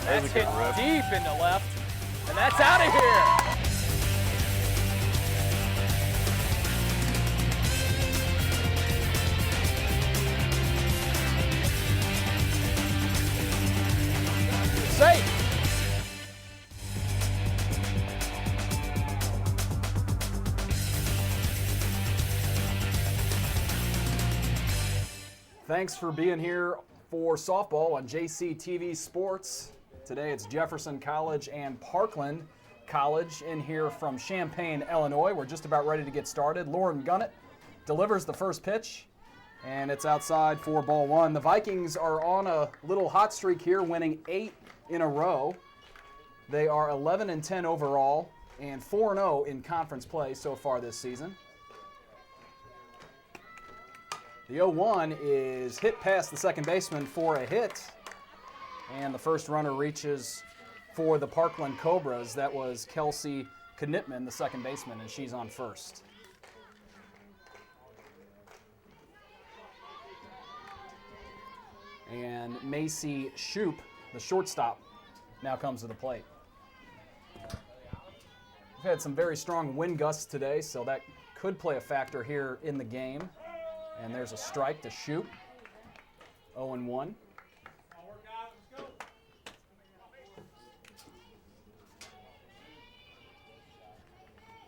That's hit deep into left, and that's out of here. Safe. Thanks for being here for softball on JCTV Sports. Today it's Jefferson College and Parkland College in here from Champaign, Illinois. We're just about ready to get started. Lauren Gunnett delivers the first pitch, and it's outside for ball one. The Vikings are on a little hot streak here, winning 8 in a row. They are 11-10 overall and 4-0 in conference play so far this season. The 0-1 is hit past the second baseman for a hit, and the first runner reaches for the Parkland Cobras. That was Kelsey Knitman, the second baseman, and she's on first. And Macy Shoup, the shortstop, now comes to the plate. We've had some very strong wind gusts today, so that could play a factor here in the game. And there's a strike to Shoup. 0-1.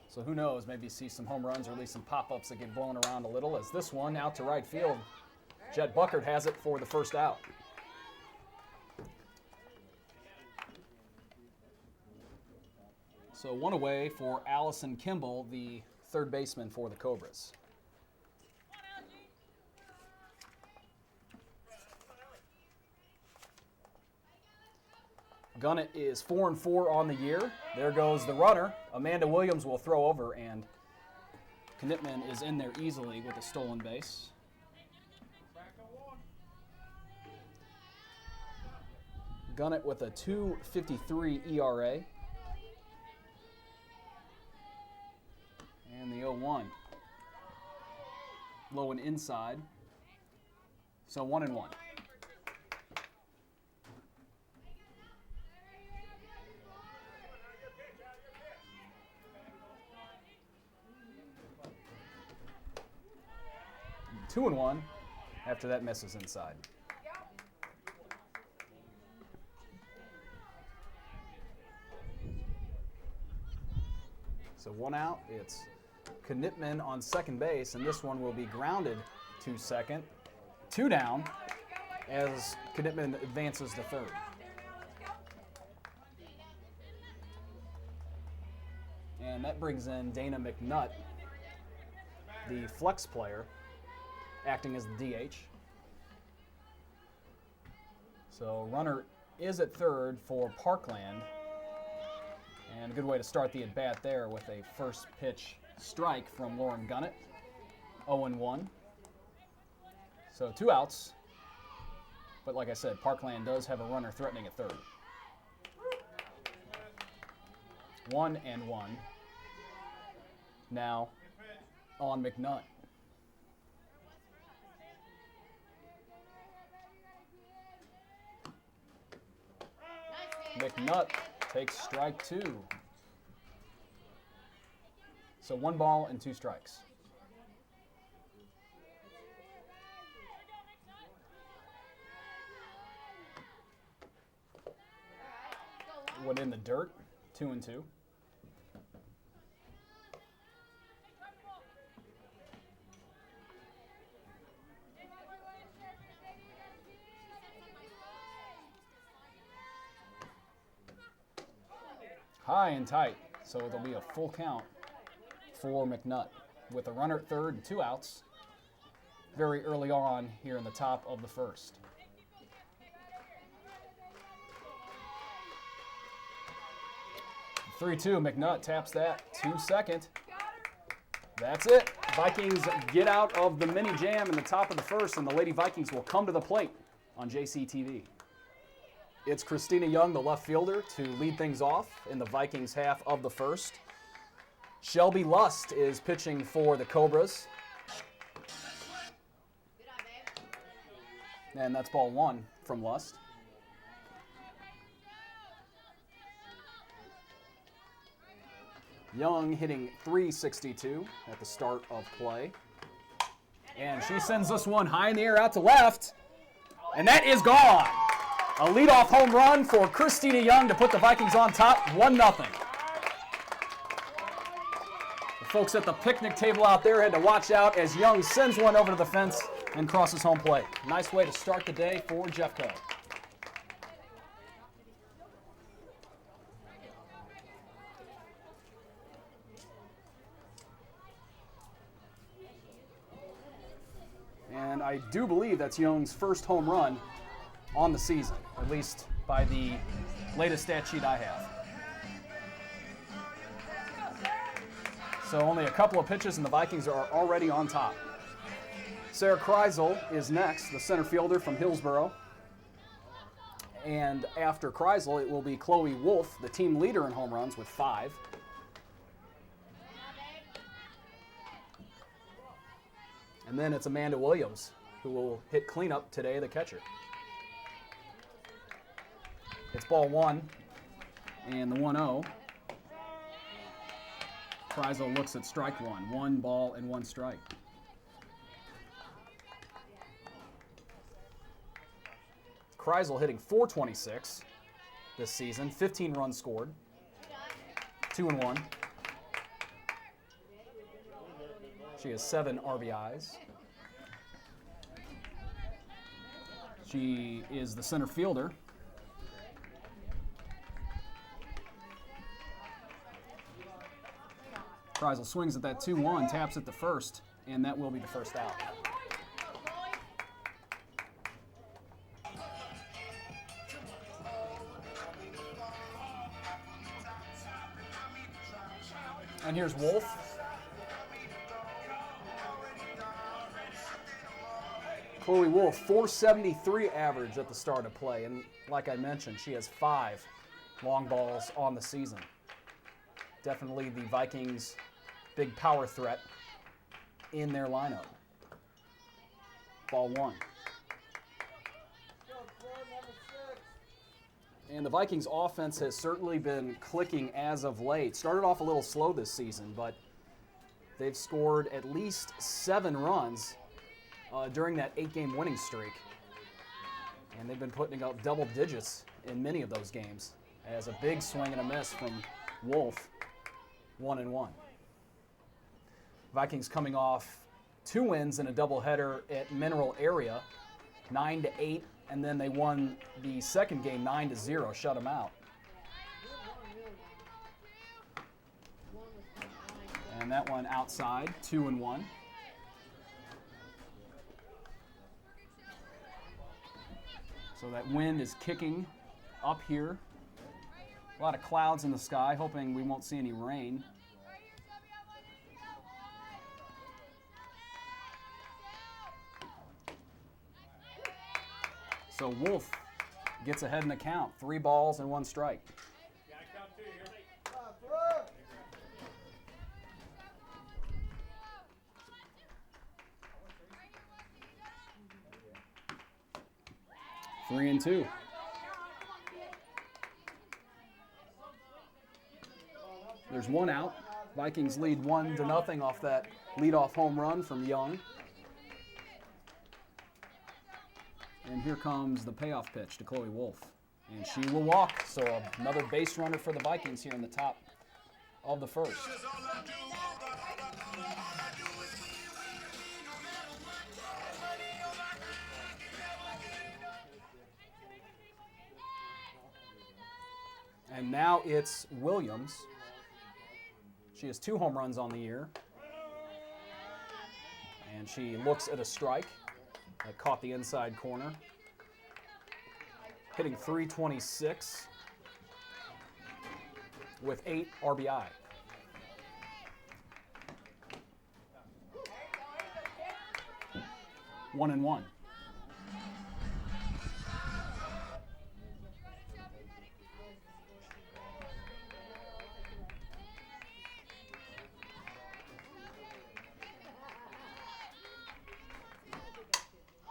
So who knows, maybe see some home runs or at least some pop-ups that get blown around a little, as this one out to right field. Jet Buckert has it for the first out. So one away for Allison Kimball, the third baseman for the Cobras. Gunnett is 4-4 on the year. There goes the runner. Amanda Williams will throw over, and Knitman is in there easily with a stolen base. Gunnett with a 2.53 ERA. And the 0-1. Low and inside. So 1-1. Two 2-1 after that misses inside. So one out, it's Knitman on second base, and this one will be grounded to second. 2 down as Knitman advances to third. And that brings in Dana McNutt, the flex player, acting as the DH. So runner is at third for Parkland. And a good way to start the at-bat there with a first pitch strike from Lauren Gunnett. 0-1. So 2 outs. But like I said, Parkland does have a runner threatening at third. 1-1. Now on McNutt. McNutt takes strike 2. So 1 ball and 2 strikes. One in the dirt, 2-2. High and tight, so it'll be a full count for McNutt with a runner at third and 2 outs very early on here in the top of the first. (3-2). McNutt taps that to second. That's it. Vikings get out of the mini jam in the top of the first, and the Lady Vikings will come to the plate on JCTV. It's Christina Young, the left fielder, to lead things off in the Vikings half of the first. Shelby Lust is pitching for the Cobras. And that's ball 1 from Lust. Young hitting .362 at the start of play. And she sends this one high in the air out to left. And that is gone. A leadoff home run for Christina Young to put the Vikings on top, 1-0. The folks at the picnic table out there had to watch out as Young sends one over to the fence and crosses home plate. Nice way to start the day for Jeffco. And I do believe that's Young's first home run on the season, at least by the latest stat sheet I have. So only a couple of pitches and the Vikings are already on top. Sarah Kreisel is next, the center fielder from Hillsboro. And after Kreisel, it will be Chloe Wolf, the team leader in home runs with 5. And then it's Amanda Williams, who will hit cleanup today, the catcher. It's ball 1 and the 1-0. Kreisel looks at strike 1. 1 ball and 1 strike. Kreisel hitting .426 this season, 15 runs scored, 2-1. She has 7 RBIs. She is the center fielder. Kreisel swings at that 2-1, taps it to first, and that will be the first out. And here's Wolf. Chloe Wolf, .473 average at the start of play. And like I mentioned, she has 5 long balls on the season. Definitely the Vikings' big power threat in their lineup. Ball 1. And the Vikings' offense has certainly been clicking as of late. Started off a little slow this season, but they've scored at least 7 runs during that 8-game winning streak. And they've been putting up double digits in many of those games as a big swing and a miss from Wolf, 1-1. Vikings coming off 2 wins in a doubleheader at Mineral Area, 9-8, and then they won the second game 9-0, shut them out. And that one outside, 2-1. So that wind is kicking up here. A lot of clouds in the sky, hoping we won't see any rain. So Wolf gets ahead in the count. 3 balls and 1 strike. 3-2. There's 1 out. Vikings lead 1-0 off that leadoff home run from Young. And here comes the payoff pitch to Chloe Wolf. And she will walk. So another base runner for the Vikings here in the top of the first. And now it's Williams. She has 2 home runs on the year. And she looks at a strike that caught the inside corner. Hitting .326 with 8 RBI. One and one.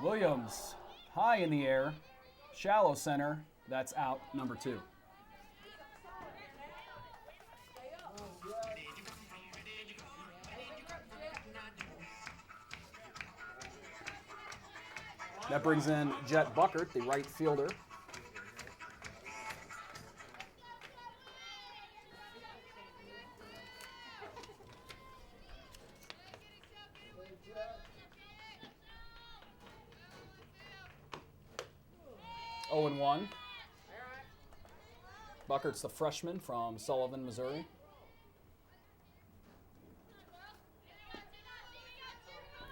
Williams, high in the air, shallow center, that's out, number 2. That brings in Jet Buckert, the right fielder. Oh and 1. Buckert's the freshman from Sullivan, Missouri.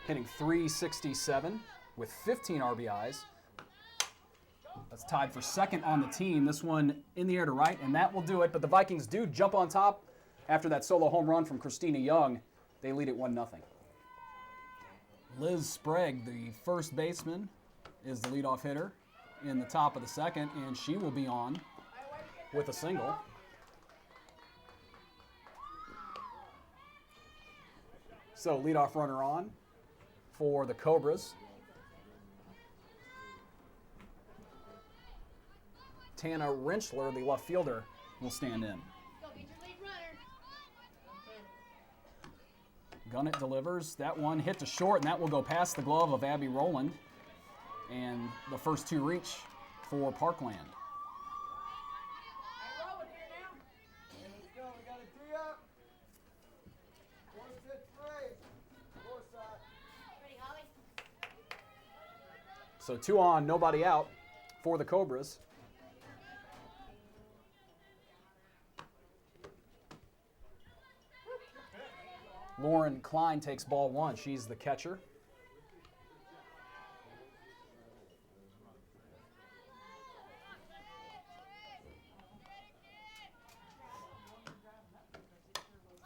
Hitting .367 with 15 RBIs. That's tied for second on the team. This one in the air to right, and that will do it. But the Vikings do jump on top after that solo home run from Christina Young. They lead it 1-0. Liz Sprague, the first baseman, is the leadoff hitter in the top of the second, and she will be on with a single. So leadoff runner on for the Cobras. Tana Rentschler, the left fielder, will stand in. Gunnett delivers. That one hit to short, and that will go past the glove of Abby Rowland. And the first two reach for Parkland. So 2 on, nobody out for the Cobras. Lauren Klein takes ball 1. She's the catcher.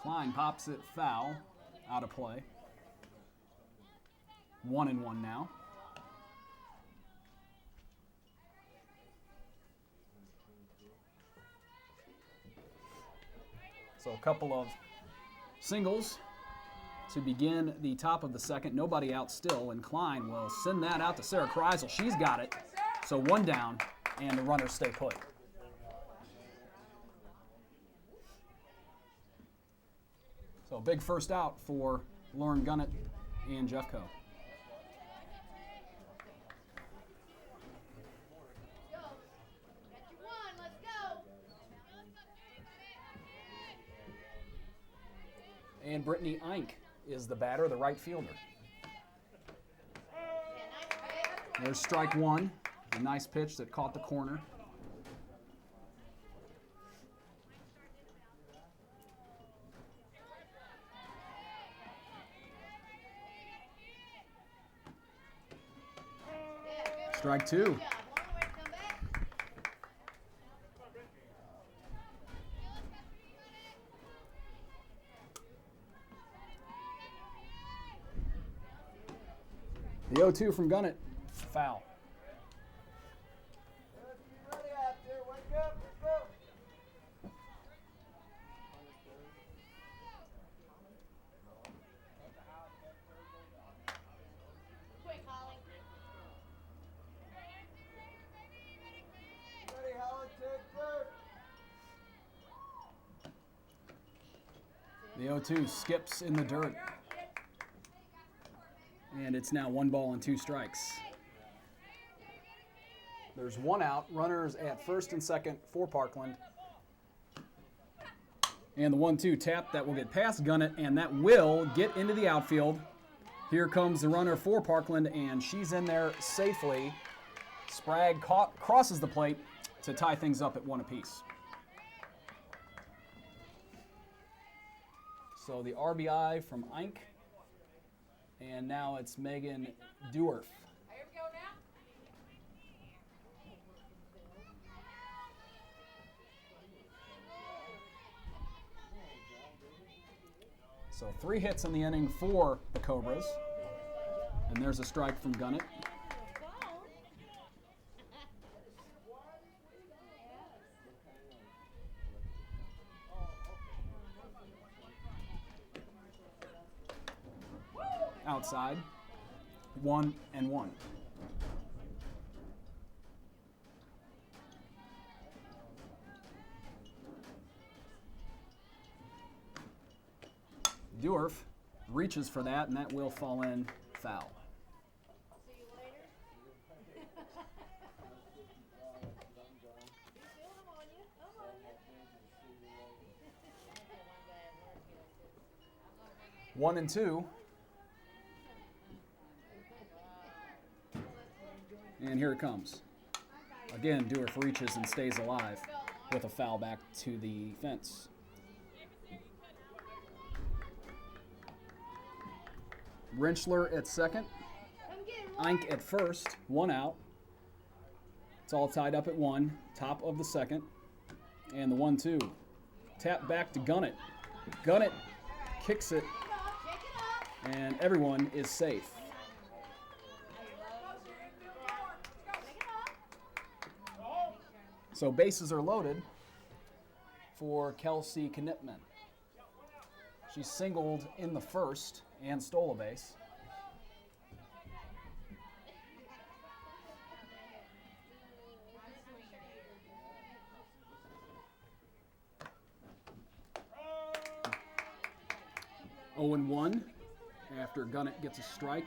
Klein pops it foul, out of play. 1-1 now. So a couple of singles to begin the top of the second. Nobody out still, and Klein will send that out to Sarah Kreisel. She's got it. So 1 down, and the runners stay put. So big first out for Lauren Gunnett and Jeffco. And Brittany Eink is the batter, the right fielder. There's strike 1. A nice pitch that caught the corner. Strike 2. The 0-2 from Gunnett, foul. The 0-2 skips in the dirt. And it's now 1 ball and 2 strikes. There's 1 out. Runners at first and second for Parkland. And the 1-2 tap that will get past Gunnett, and that will get into the outfield. Here comes the runner for Parkland, and she's in there safely. Sprague crosses the plate to tie things up at 1 apiece. So the RBI from Eink. And now it's Megan Dewar. Here we go now. So 3 hits in the inning for the Cobras. And there's a strike from Gunnett. Outside, 1-1. Dewar reaches for that, and that will fall in foul. See you later. 1-2. And here it comes. Again, Dewar reaches and stays alive with a foul back to the fence. Rinchler at second. Eink at first. 1 out. It's all tied up at 1. Top of the second. And the 1-2. Tap back to Gunnett. Gunnett kicks it. And everyone is safe. So bases are loaded for Kelsey Knipman. She singled in the first and stole a base. Oh and 1 after Gunnett gets a strike.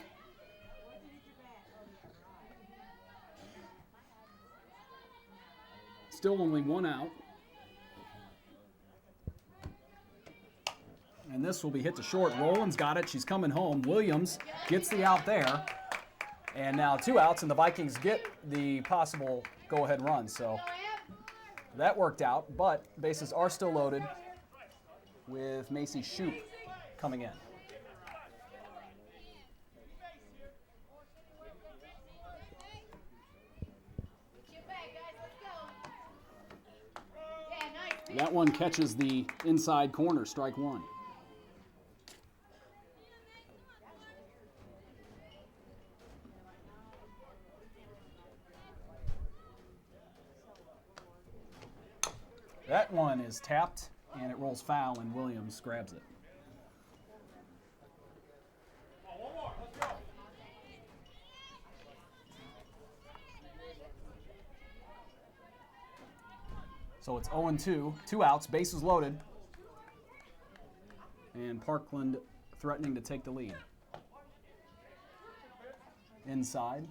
Still only 1 out. And this will be hit to short. Rowland's got it. She's coming home. Williams gets the out there. And now 2 outs, and the Vikings get the possible go-ahead run. So that worked out, but bases are still loaded with Macy Shoup coming in. That one catches the inside corner, strike 1. That one is tapped, and it rolls foul, and Williams grabs it. So it's 0-2, 2 outs, bases loaded, and Parkland threatening to take the lead. Inside.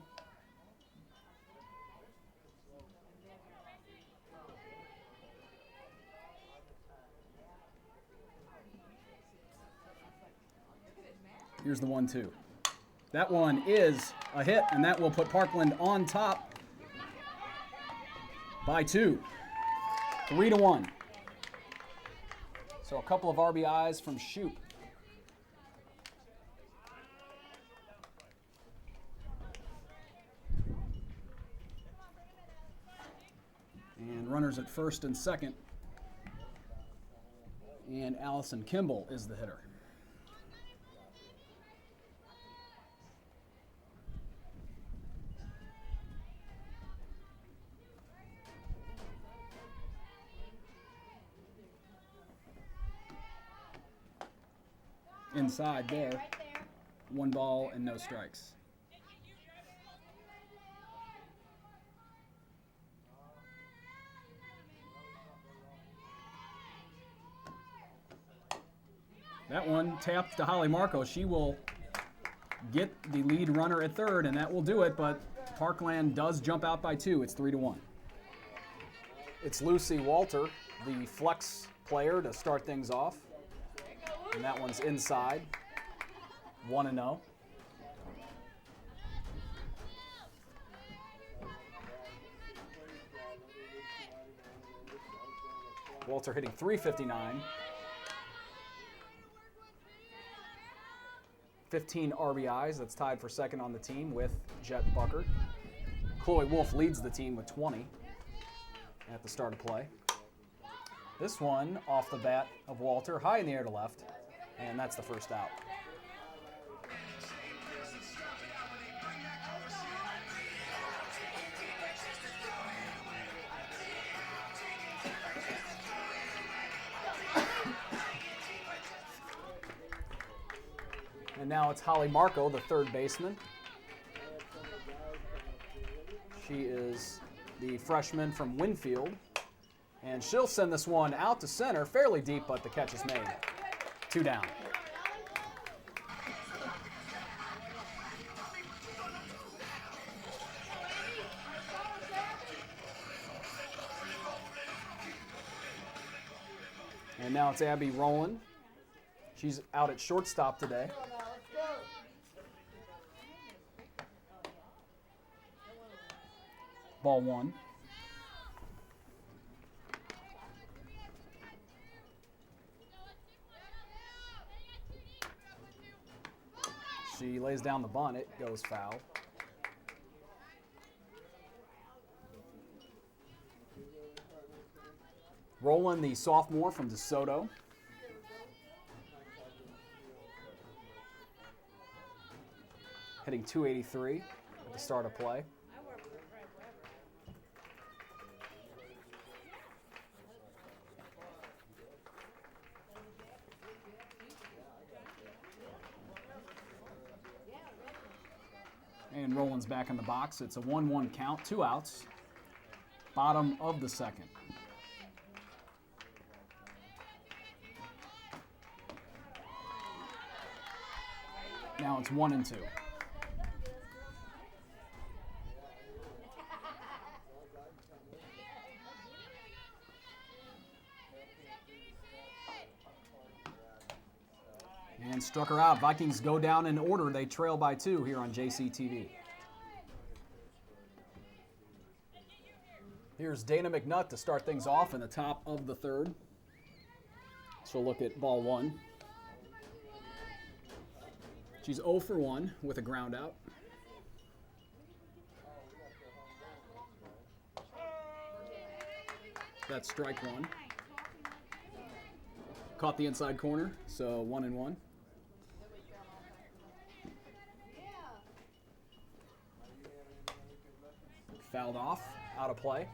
Here's the 1-2. That one is a hit, and that will put Parkland on top by 2. 3-1. So a couple of RBIs from Shoup. And runners at first and second. And Allison Kimball is the hitter. Inside there, 1 ball and no strikes. That one tapped to Holly Marco. She will get the lead runner at third, and that will do it, but Parkland does jump out by 2. It's 3-1. It's Lucy Walter, the flex player, to start things off. And that one's inside, 1-0. Walter hitting .359. 15 RBIs. That's tied for second on the team with Jet Buckert. Chloe Wolf leads the team with 20 at the start of play. This one off the bat of Walter, high in the air to left, and that's the first out. And now it's Holly Marco, the third baseman. She is the freshman from Winfield. And she'll send this one out to center, fairly deep, but the catch is made. 2 down. And now it's Abby Rowland She's out at shortstop today. Ball 1. She lays down the bunt. It goes foul. Roland, the sophomore from DeSoto. Hitting .283 at the start of play. And Roland's back in the box. It's a 1-1 count, 2 outs. Bottom of the second. Now it's 1-2. And struck her out. Vikings go down in order. They trail by 2 here on JCTV. Here's Dana McNutt to start things off in the top of the third. So look at ball 1. She's 0 for 1 with a ground out. That's strike 1. Caught the inside corner, so 1-1. Fouled off, out of play.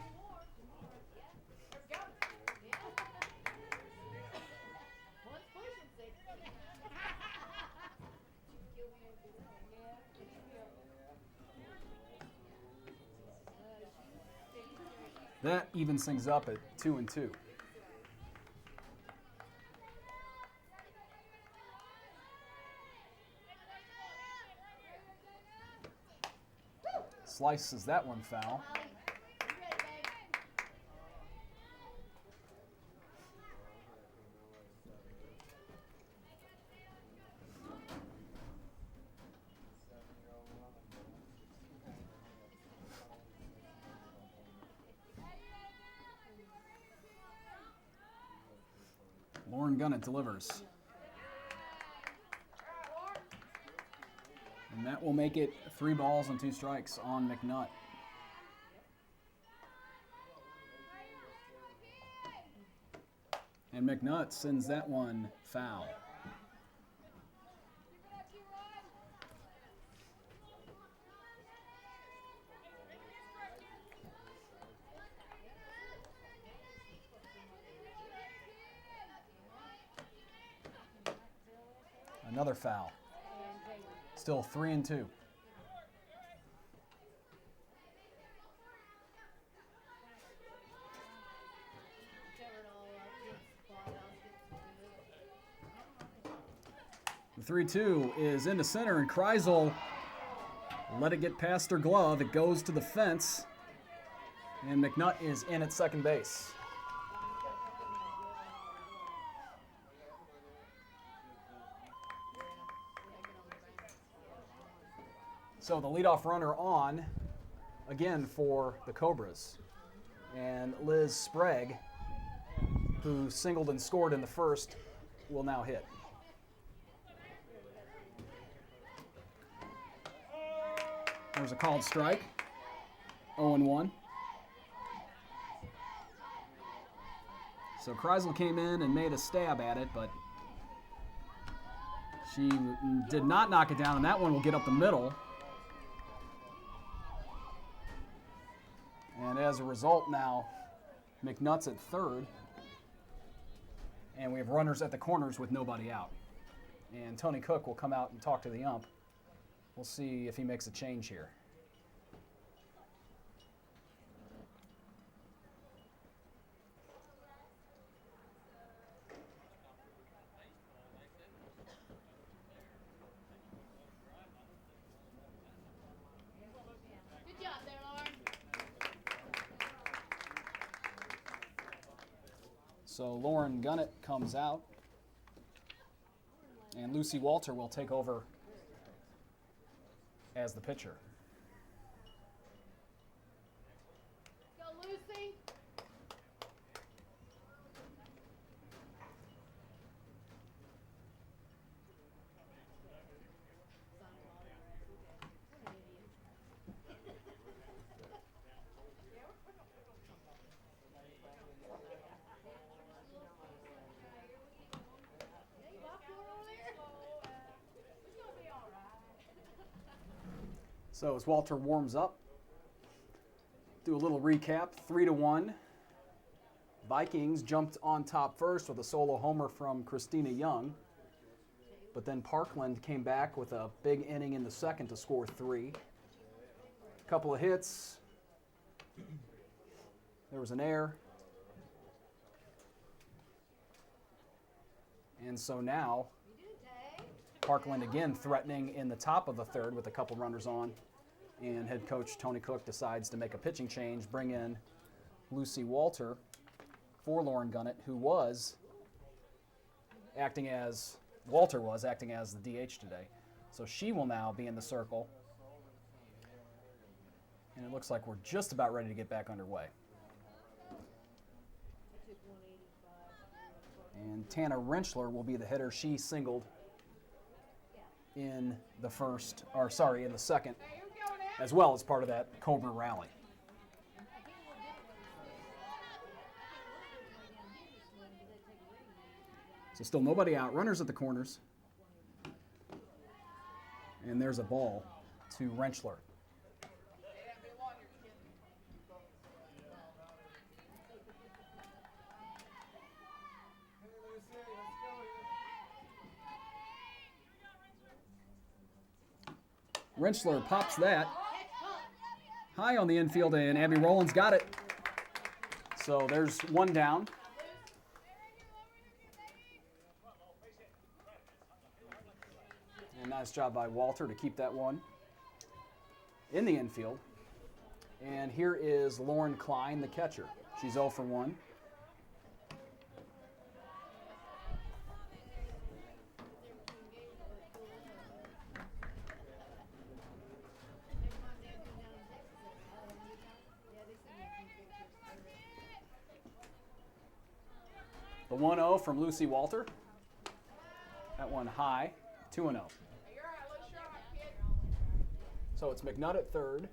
That evens things up at 2-2. Slices that one foul. Lauren Gunnett delivers. And that will make it 3 balls and 2 strikes on McNutt. And McNutt sends that one foul. Another foul. Still 3-2. The 3-2 is into center, and Kreisel let it get past her glove. It goes to the fence, and McNutt is in at second base. So the leadoff runner on, again for the Cobras. And Liz Sprague, who singled and scored in the first, will now hit. There's a called strike, 0-1. So Kreisel came in and made a stab at it, but she did not knock it down, and that one will get up the middle. And as a result now, McNutt's at third. And we have runners at the corners with nobody out. And Tony Cook will come out and talk to the ump. We'll see if he makes a change here. So Lauren Gunnett comes out. And Lucy Walter will take over as the pitcher. Go, Lucy. So as Walter warms up, do a little recap. 3-1. Vikings jumped on top first with a solo homer from Christina Young. But then Parkland came back with a big inning in the second to score 3. A couple of hits. There was an error. And so now Parkland again threatening in the top of the third with a couple runners on. And head coach Tony Cook decides to make a pitching change, bring in Lucy Walter for Lauren Gunnett, who was acting as the DH today. So she will now be in the circle. And it looks like we're just about ready to get back underway. And Tana Rentschler will be the hitter. She singled in the second, as well as part of that Cobra rally. So still nobody out. Runners at the corners. And there's a ball to Rentschler. Rentschler pops that high on the infield, and Abby Rowland's got it. So there's one down. And nice job by Walter to keep that one in the infield. And here is Lauren Klein, the catcher. She's 0 for 1. The 1-0 from Lucy Walter. That one high, 2-0. So it's McNutt at third.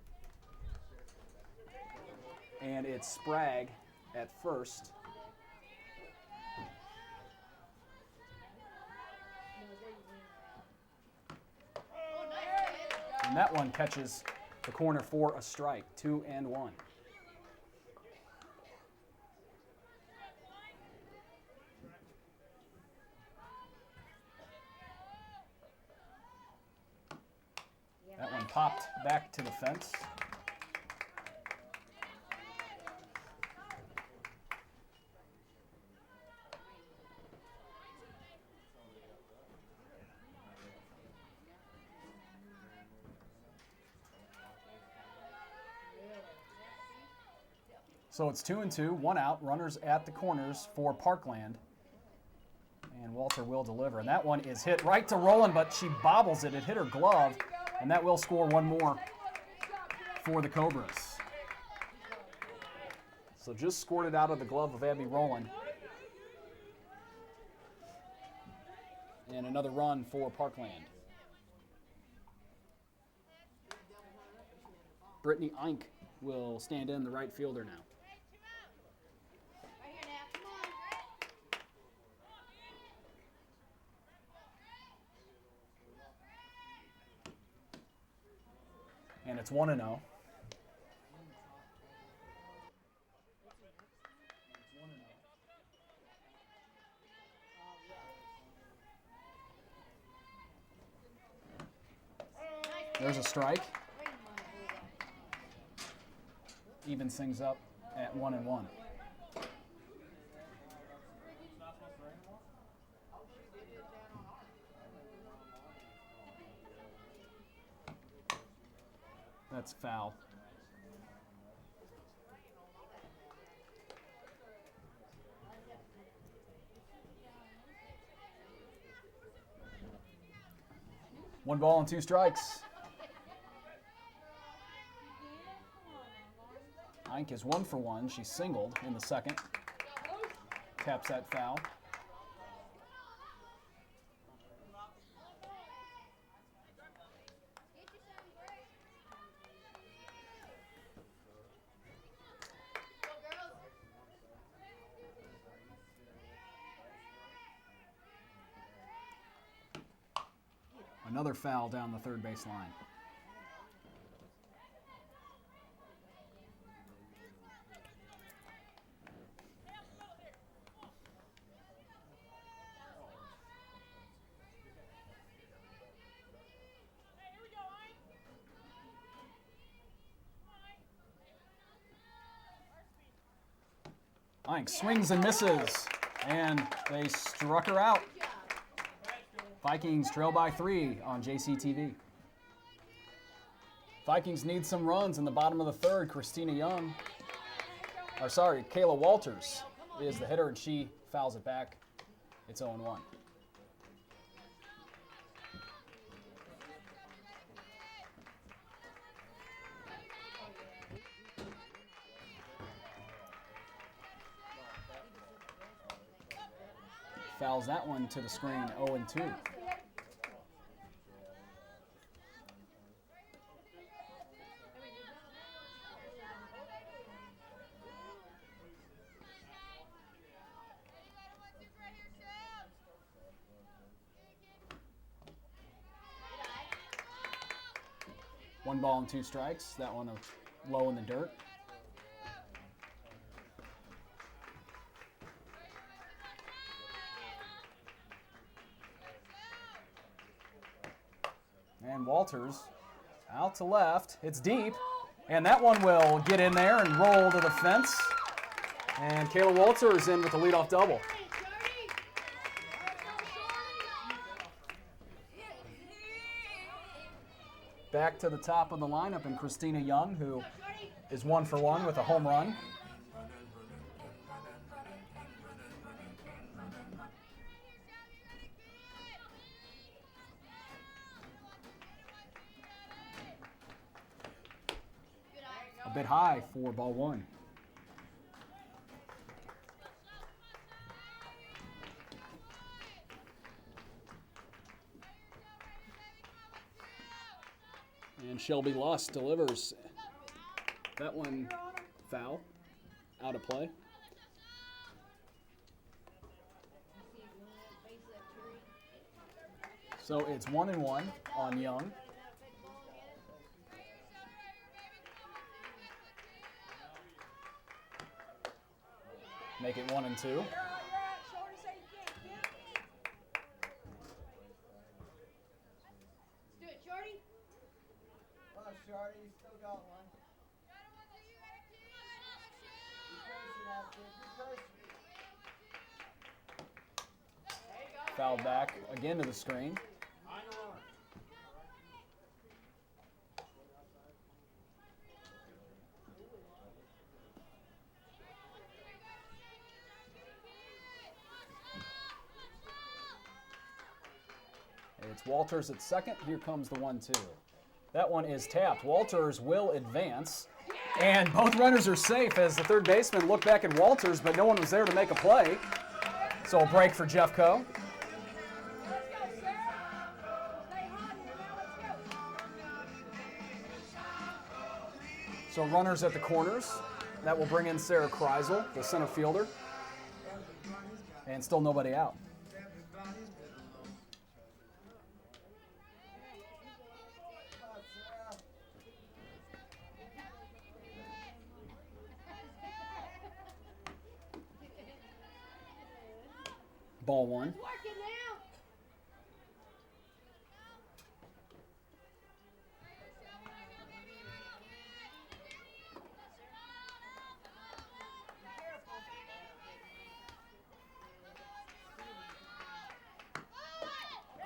And it's Sprague at first. And that one catches the corner for a strike, 2-1. That one popped back to the fence. So it's 2-2, 1 out, runners at the corners for Parkland. And Walter will deliver. And that one is hit right to Rowland, but she bobbles it. It hit her glove, and that will score one more for the Cobras. So just scored it out of the glove of Abby Rowland. And another run for Parkland. Brittany Eink will stand in, the right fielder now. And it's 1-0. There's a strike. Evens things up at 1-1. That's foul. 1 ball and 2 strikes. Ike is 1 for 1. She singled in the second. Taps that foul. Another foul down the third base line. Ike swings and misses, and they struck her out. Vikings trail by 3 on JCTV. Vikings need some runs in the bottom of the third. Kayla Walters is the hitter, and she fouls it back. It's 0-1. Fouls that one to the screen, 0-2. One ball and 2 strikes. That one low in the dirt. And Walters out to left. It's deep. And that one will get in there and roll to the fence. And Kayla Walters in with the leadoff double. Back to the top of the lineup, and Christina Young, who is 1 for 1 with a home run. A bit high for ball 1. And Shelby Lust delivers. That one foul, out of play. So it's 1-1 on Young. Make it 1-2. Do it, Shorty. Oh, Shorty, you still got one. Foul back again to the screen. It's Walters at second. Here comes the 1-2. That one is tapped. Walters will advance. And both runners are safe as the third baseman looked back at Walters, but no one was there to make a play. So a break for Jeffco. So runners at the corners. That will bring in Sarah Kreisel, the center fielder. And still nobody out. Ball 1. Working now.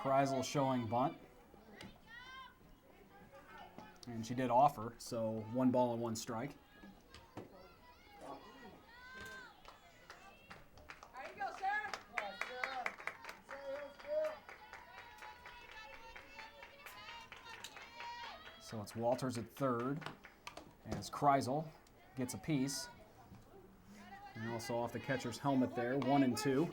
Kreisel showing bunt. And she did offer, so 1 ball and 1 strike. So it's Walters at third as Kreisel gets a piece. And also off the catcher's helmet there, 1 and 2.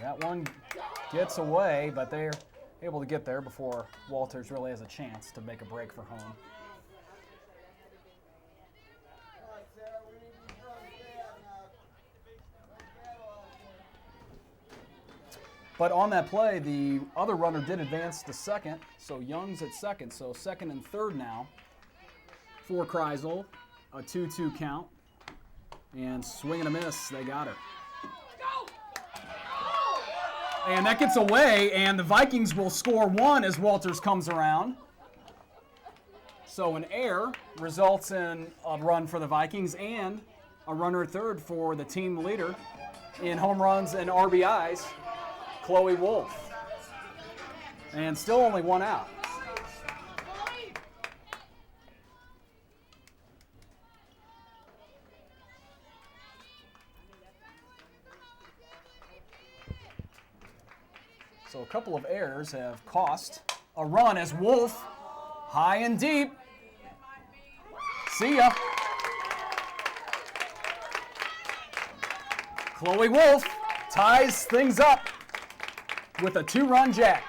That one gets away, but they're able to get there before Walters really has a chance to make a break for home. But on that play, the other runner did advance to second, so Young's at second. So second and third now for Kreisel, a 2-2 count. And swing and a miss, they got her. And that gets away, and the Vikings will score 1 as Walters comes around. So an error results in a run for the Vikings and a runner at third for the team leader in home runs and RBIs, Chloe Wolf. And still only 1 out. So a couple of errors have cost a run as Wolf, high and deep. See ya. Chloe Wolf ties things up with a 2-run jack.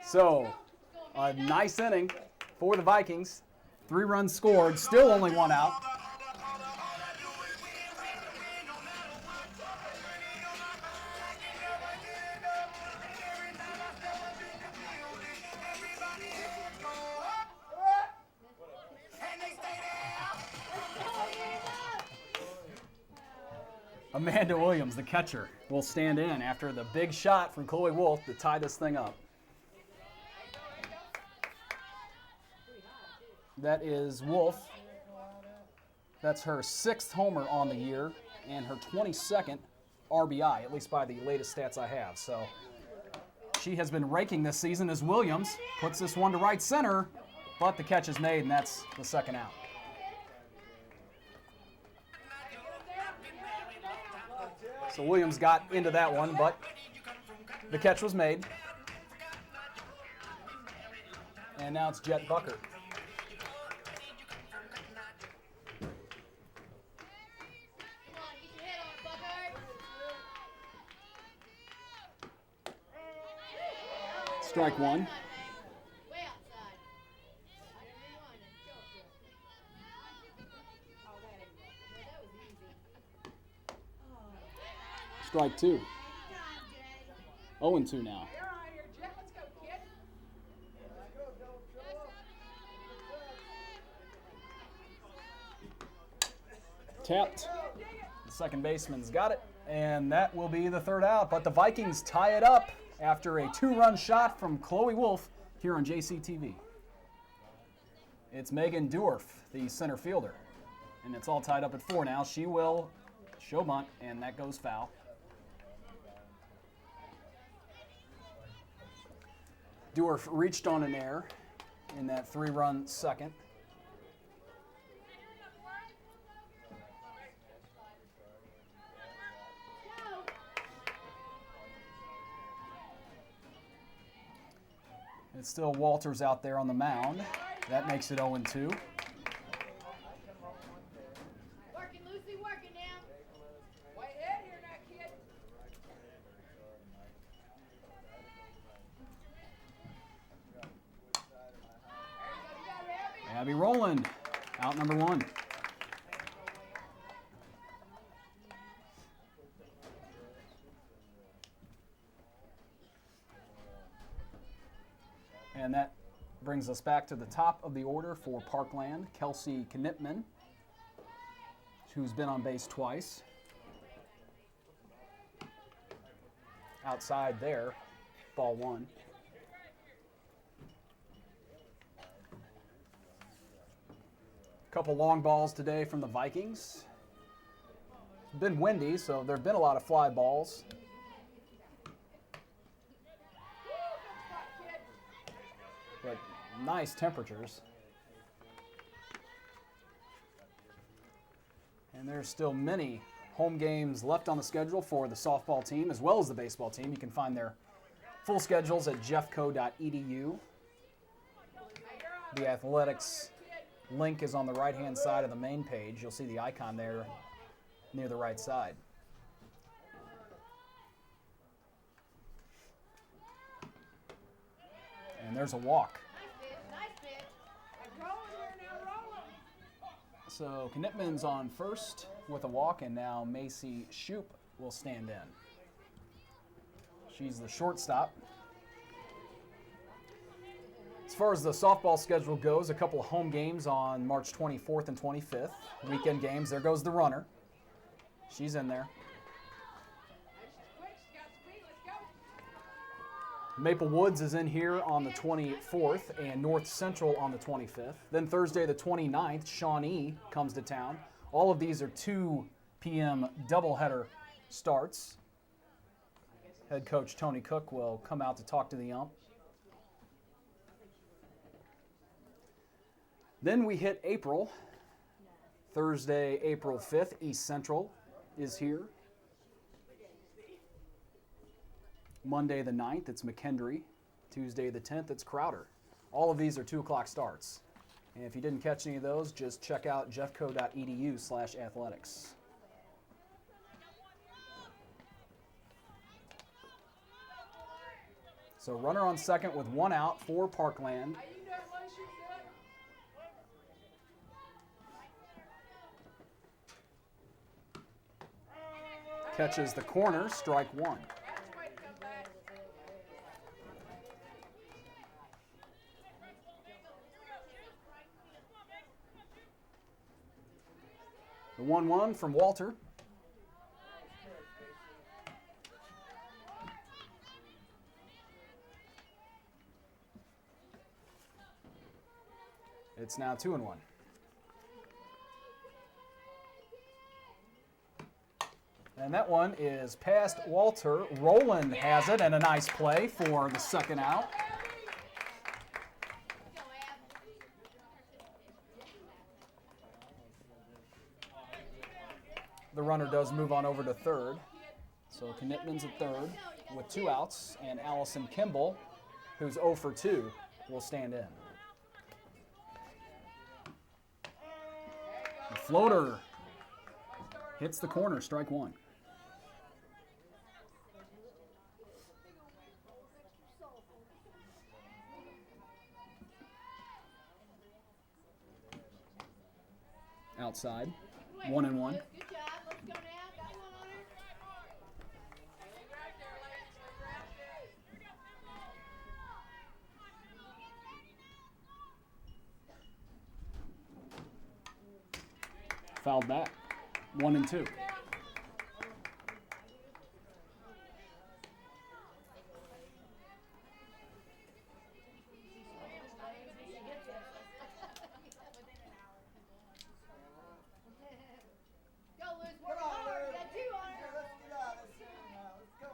So a nice inning for the Vikings. 3 runs scored, still only 1 out. Amanda Williams, the catcher, will stand in after the big shot from Chloe Wolf to tie this thing up. That is Wolf. That's her 6th homer on the year and her 22nd RBI, at least by the latest stats I have. So she has been raking this season as Williams puts this one to right center, but the catch is made, and that's the 2nd out. So Williams got into that one, but the catch was made. And now it's Jet Bucker. Strike 1. Strike 2. 0-2 now. Tapped. The second baseman's got it, and that will be the 3rd out. But the Vikings tie it up after a 2-run shot from Chloe Wolf here on JCTV. It's Megan Dwarf, the center fielder, and it's all tied up at 4 now. She will show bunt, and that goes foul. Dwarf reached on an error in that 3-run second. It's still Walters out there on the mound. That makes it 0-2. Working, Lucy, working now. Way ahead here now, kid. Abby Rowland, out number 1. And that brings us back to the top of the order for Parkland. Kelsey Knipman, who's been on base twice. Outside there, ball 1. Couple long balls today from the Vikings. It's been windy, so there have been a lot of fly balls. But nice temperatures. And there's still many home games left on the schedule for the softball team as well as the baseball team. You can find their full schedules at jeffco.edu. The athletics link is on the right-hand side of the main page. You'll see the icon there near the right side. And there's a walk. So Knittman's on first with a walk, and now Macy Shoup will stand in. She's the shortstop. As far as the softball schedule goes, a couple of home games on March 24th and 25th. Weekend games, there goes the runner. She's in there. Maple Woods is in here on the 24th and North Central on the 25th. Then Thursday the 29th, Shawnee comes to town. All of these are 2 p.m. doubleheader starts. Head coach Tony Cook will come out to talk to the ump. Then we hit April. Thursday, April 5th, East Central is here. Monday the 9th, it's McKendree. Tuesday the 10th, it's Crowder. All of these are 2 o'clock starts. And if you didn't catch any of those, just check out jeffco.edu/athletics. So runner on second with 1 out for Parkland. Catches the corner, strike 1. The 1-1 from Walter. It's now 2-1. And that one is past Walter. Rowland has it, and a nice play for the second out. The runner does move on over to third. So Knittman's at third with 2 outs, and Allison Kimball, who's 0 for 2, will stand in. The floater hits the corner, strike 1. Outside, 1-1. Good job. Let's go now. Got one on her. Fouled back, 1-2. Go, Liz. Work hard. We got 2 on her. Let's get out. Let's go.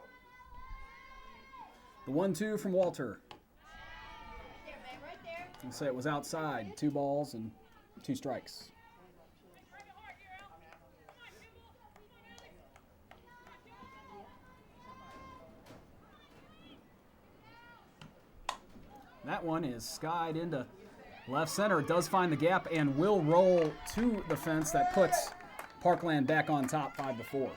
The 1-2 from Walter. There, man. Right there. I'll say it was outside, 2 balls and 2 strikes. That one is skied into left center. It does find the gap and will roll to the fence. That puts Parkland back on top 5-4.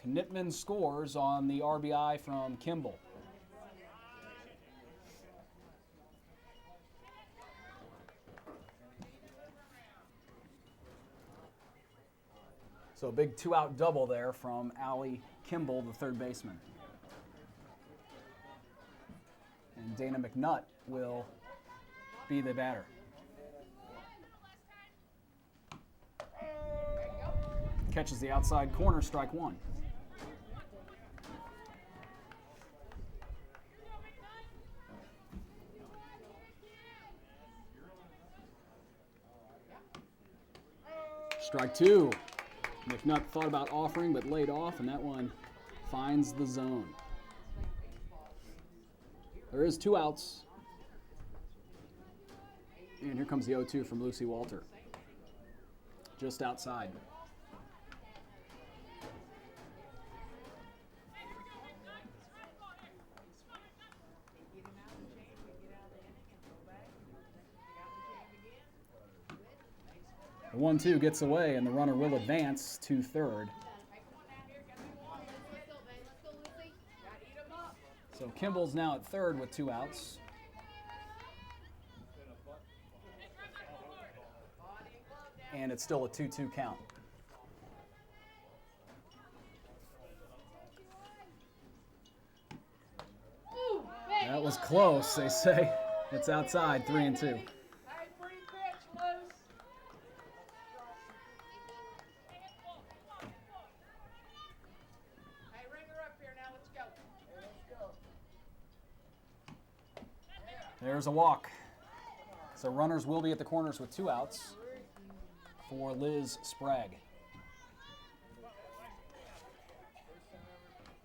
Knittman scores on the RBI from Kimball. So a big 2-out double there from Allie Kimball, the third baseman. And Dana McNutt will be the batter. Catches the outside corner, strike 1. Strike two. McNutt thought about offering but laid off, and that one finds the zone. There is 2 outs. And here comes the 0-2 from Lucy Walter. Just outside. The 1-2 gets away, and the runner will advance to third. So Kimball's now at third with 2 outs. And it's still a 2-2 count. That was close, they say. It's outside, 3-2. There's a walk. So runners will be at the corners with 2 outs for Liz Sprague.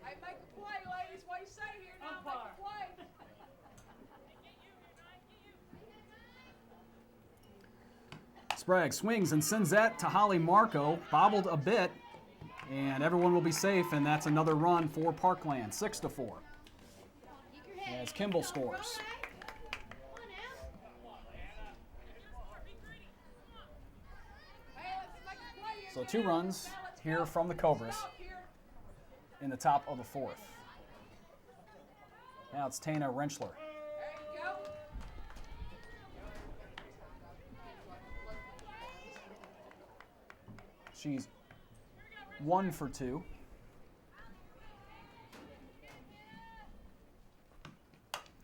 Hey, make a play, ladies. What do you say here now? Make a play. Sprague swings and sends that to Holly Marco. Bobbled a bit, and everyone will be safe, and that's another run for Parkland, 6-4. As Kimball scores. So 2 runs here from the Cobras in the top of the 4th. Now it's Tana Rentschler. She's 1 for 2.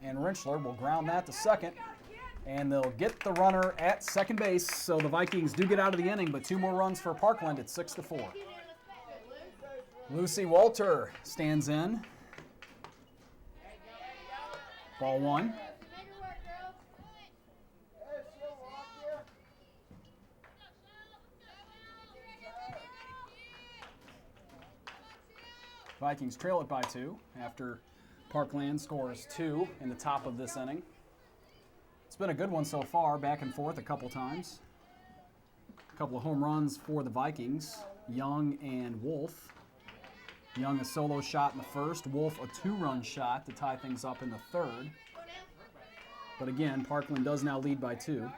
And Rentschler will ground that to second. And they'll get the runner at second base. So the Vikings do get out of the inning, but 2 more runs for Parkland at 6-4. Lucy Walter stands in. Ball 1. Vikings trail it by 2 after Parkland scores 2 in the top of this inning. It's been a good one so far, back and forth a couple times. A couple of home runs for the Vikings, Young and Wolf. Young a solo shot in the first, Wolf a 2-run shot to tie things up in the third. But again, Parkland does now lead by 2.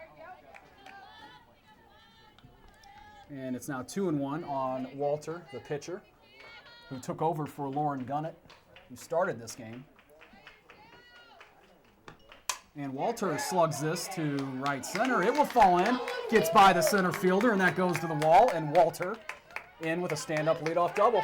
And it's now 2-1 on Walter, the pitcher, who took over for Lauren Gunnett, who started this game. And Walter slugs this to right center. It will fall in, gets by the center fielder, and that goes to the wall. And Walter in with a stand-up leadoff double.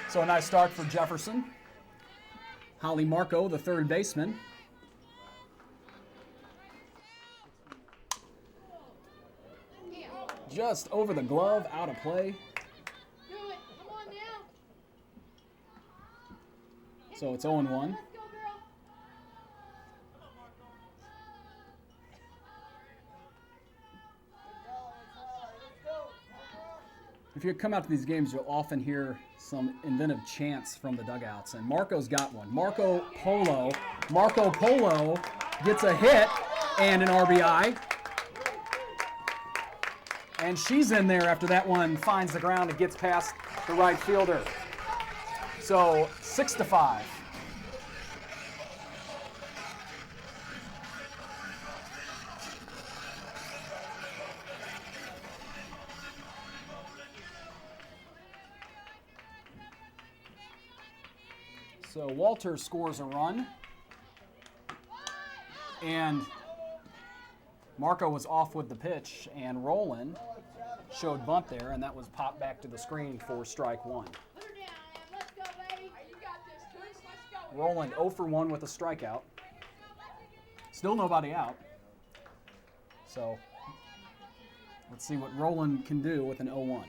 So a nice start for Jefferson. Holly Marco, the third baseman. Just over the glove, out of play. Do it. Come on now. So it's 0-1. Let's go, girl. If you come out to these games, you'll often hear some inventive chants from the dugouts, and Marco's got one. Marco Polo gets a hit and an RBI. And she's in there after that one finds the ground and gets past the right fielder. So 6-5. So Walter scores a run, and Marco was off with the pitch, and Roland showed bunt there, and that was popped back to the screen for strike 1. Put her down, Em. Let's go, baby. Hey, you got this, Twins. Let's go. Roland 0 for 1 with a strikeout. Still nobody out. So Let's see what Roland can do with an 0-1.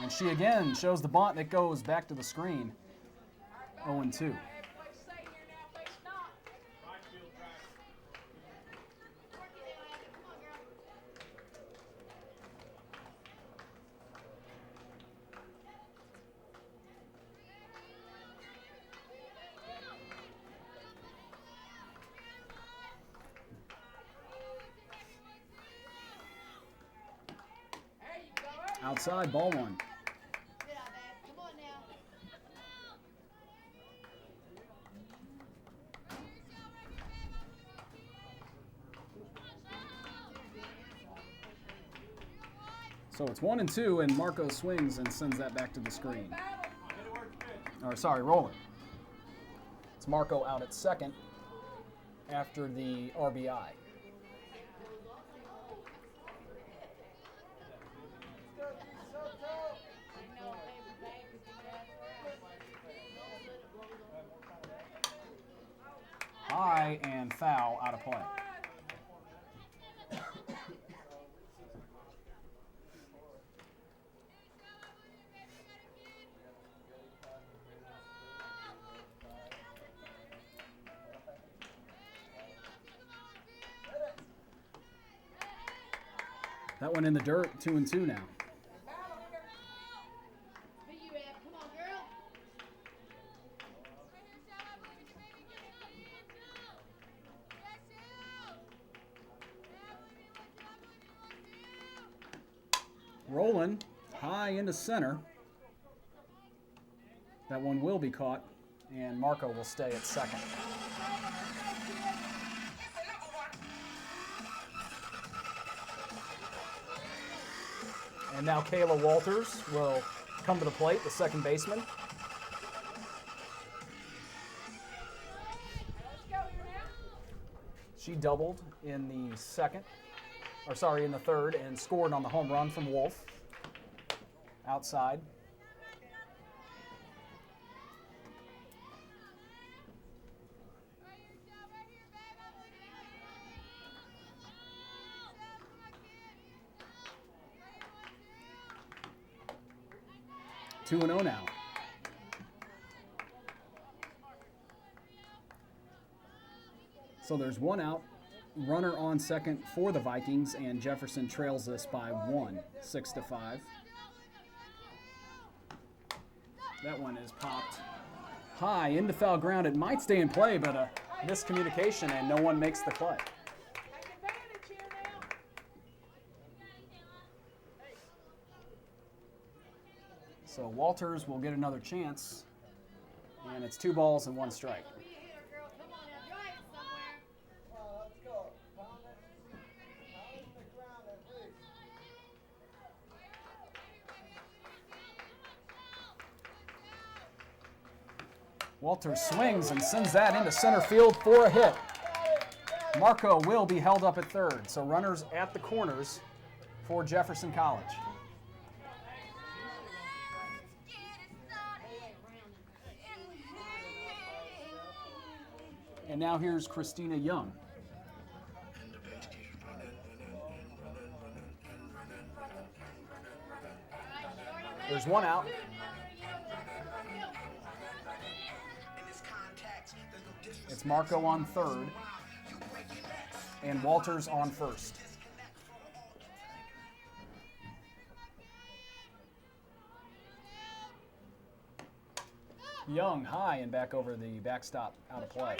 And she again shows the bunt, and it goes back to the screen. 0-2. Outside, ball one. Get out, babe. Come on now. So it's 1-2, and Marco swings and sends that back to the screen. Or sorry, Roland. It's Marco out at second after the RBI. High and foul, out of play. That one in the dirt, 2-2 now. Be you, Ab. Come on, girl. Rolling high into center. That one will be caught, and Marco will stay at second. And now Kayla Walters will come to the plate, the second baseman. She doubled in the in the third, and scored on the home run from Wolf. Outside. Two 2-0 now. So there's one out, runner on second for the Vikings, and Jefferson trails this by 1, 6-5. That one is popped high into foul ground. It might stay in play, but a miscommunication, and no one makes the play. So Walters will get another chance, and it's 2 balls and 1 strike. Be a hitter, girl. Come on now. Drive it somewhere. Let's go. Pound the ground at least. Walters swings and sends that into center field for a hit. Marco will be held up at third, so runners at the corners for Jefferson College. And now here's Christina Young. There's one out. It's Marco on third and Walters on first. Young high and back over the backstop, out of play.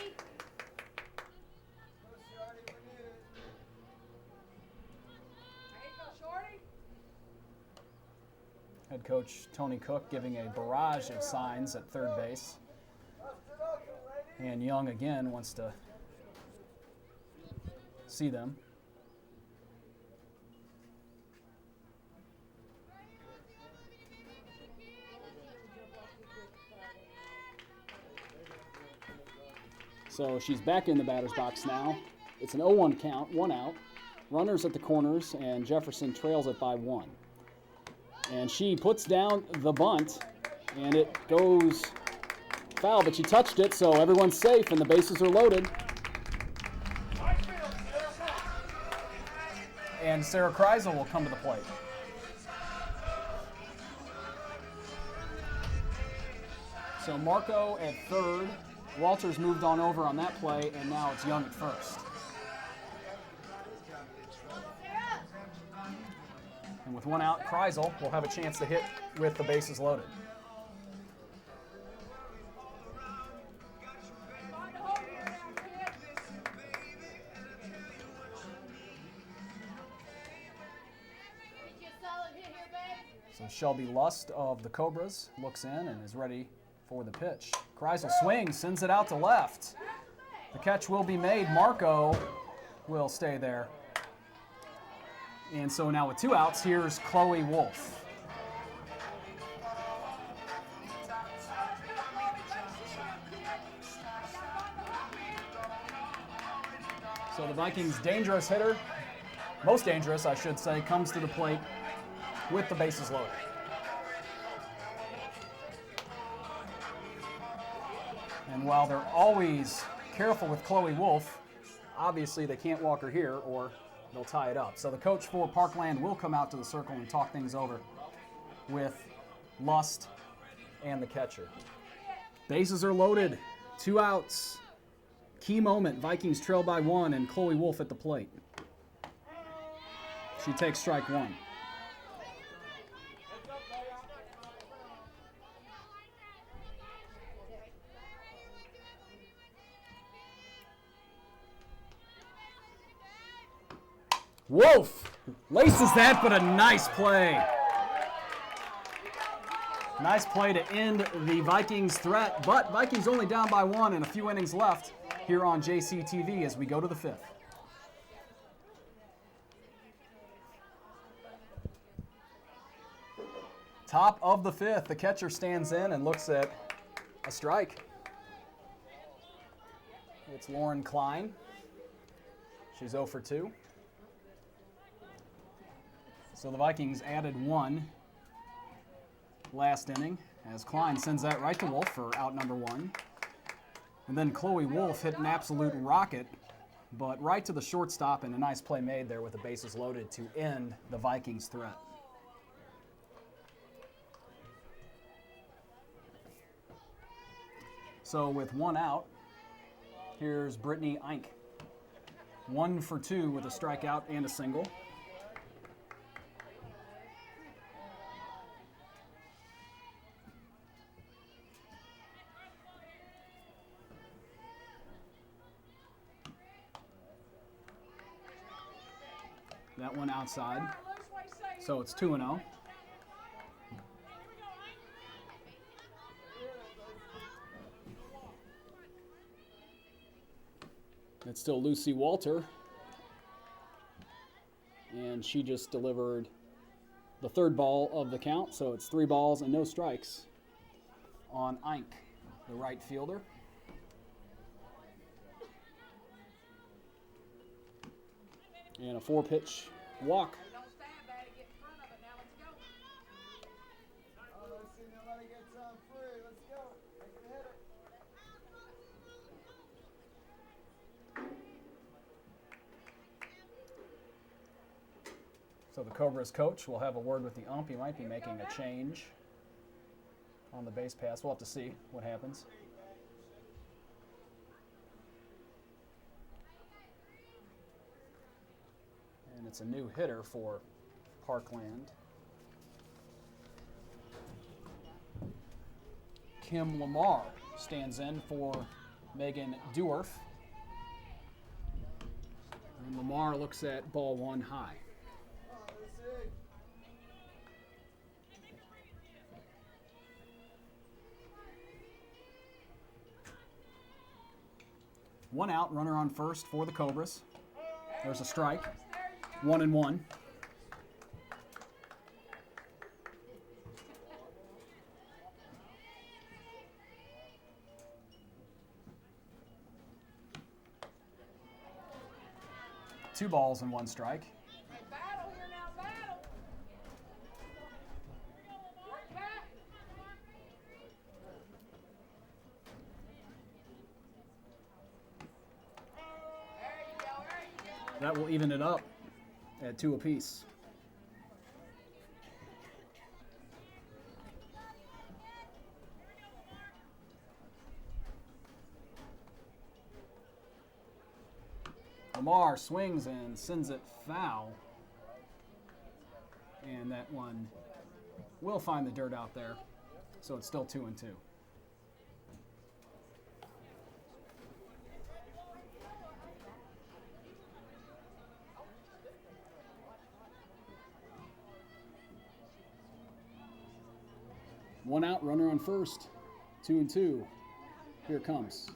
Head coach Tony Cook giving a barrage of signs at third base. And Young again wants to see them. So she's back in the batter's box now. It's an 0-1 count, 1 out. Runners at the corners, and Jefferson trails it by 1. And she puts down the bunt, and it goes foul, but she touched it, so everyone's safe, and the bases are loaded. And Sarah Kreisel will come to the plate. So Marco at third. Walters moved on over on that play, and now it's Young at first. And with one out, Kreisel will have a chance to hit with the bases loaded. So Shelby Lust of the Cobras looks in and is ready for the pitch. Kreisel swings, sends it out to left. The catch will be made. Marco will stay there. And so now with two outs, here's Chloe Wolf. So the Vikings' dangerous hitter, most dangerous, I should say, comes to the plate with the bases loaded. And while they're always careful with Chloe Wolf, obviously they can't walk her here or they'll tie it up. So the coach for Parkland will come out to the circle and talk things over with Lust and the catcher. Bases are loaded, two outs. Key moment, Vikings trail by one, and Chloe Wolf at the plate. She takes strike one. Wolf laces that, but a nice play. Nice play to end the Vikings threat, but Vikings only down by one and a few innings left here on JCTV as we go to the fifth. Top of the fifth, the catcher stands in and looks at a strike. It's Lauren Klein. She's 0 for 2. So the Vikings added one last inning as Klein sends that right to Wolf for out number one. And then Chloe Wolf hit an absolute rocket, but right to the shortstop, and a nice play made there with the bases loaded to end the Vikings threat. So with one out, here's Brittany Eink. 1 for 2 with a strikeout and a single. That one outside. So it's 2-0. It's still Lucy Walter. And she just delivered the third ball of the count, so it's 3 balls and no strikes on Eink, the right fielder. And a 4-pitch walk. Don't stand there, get in front of it. Now let's go. Oh, let's see nobody gets on free. Let's go. They can hit it. So the Cobras coach will have a word with the ump. He might be making a change on the base pass. We'll have to see what happens. And it's a new hitter for Parkland. Kim Lamar stands in for Megan Dewar. And Lamar looks at ball one high. Oh, let's see. One out, runner on first for the Cobras. There's a strike. 1-1. Two balls and one strike. Hey, battle here now, battle. Work back. There you go, there you go. That will even it up. at 2 apiece. Lamar swings and sends it foul. And that one will find the dirt out there. So it's still 2-2. One out, runner on first. 2-2. Here it comes.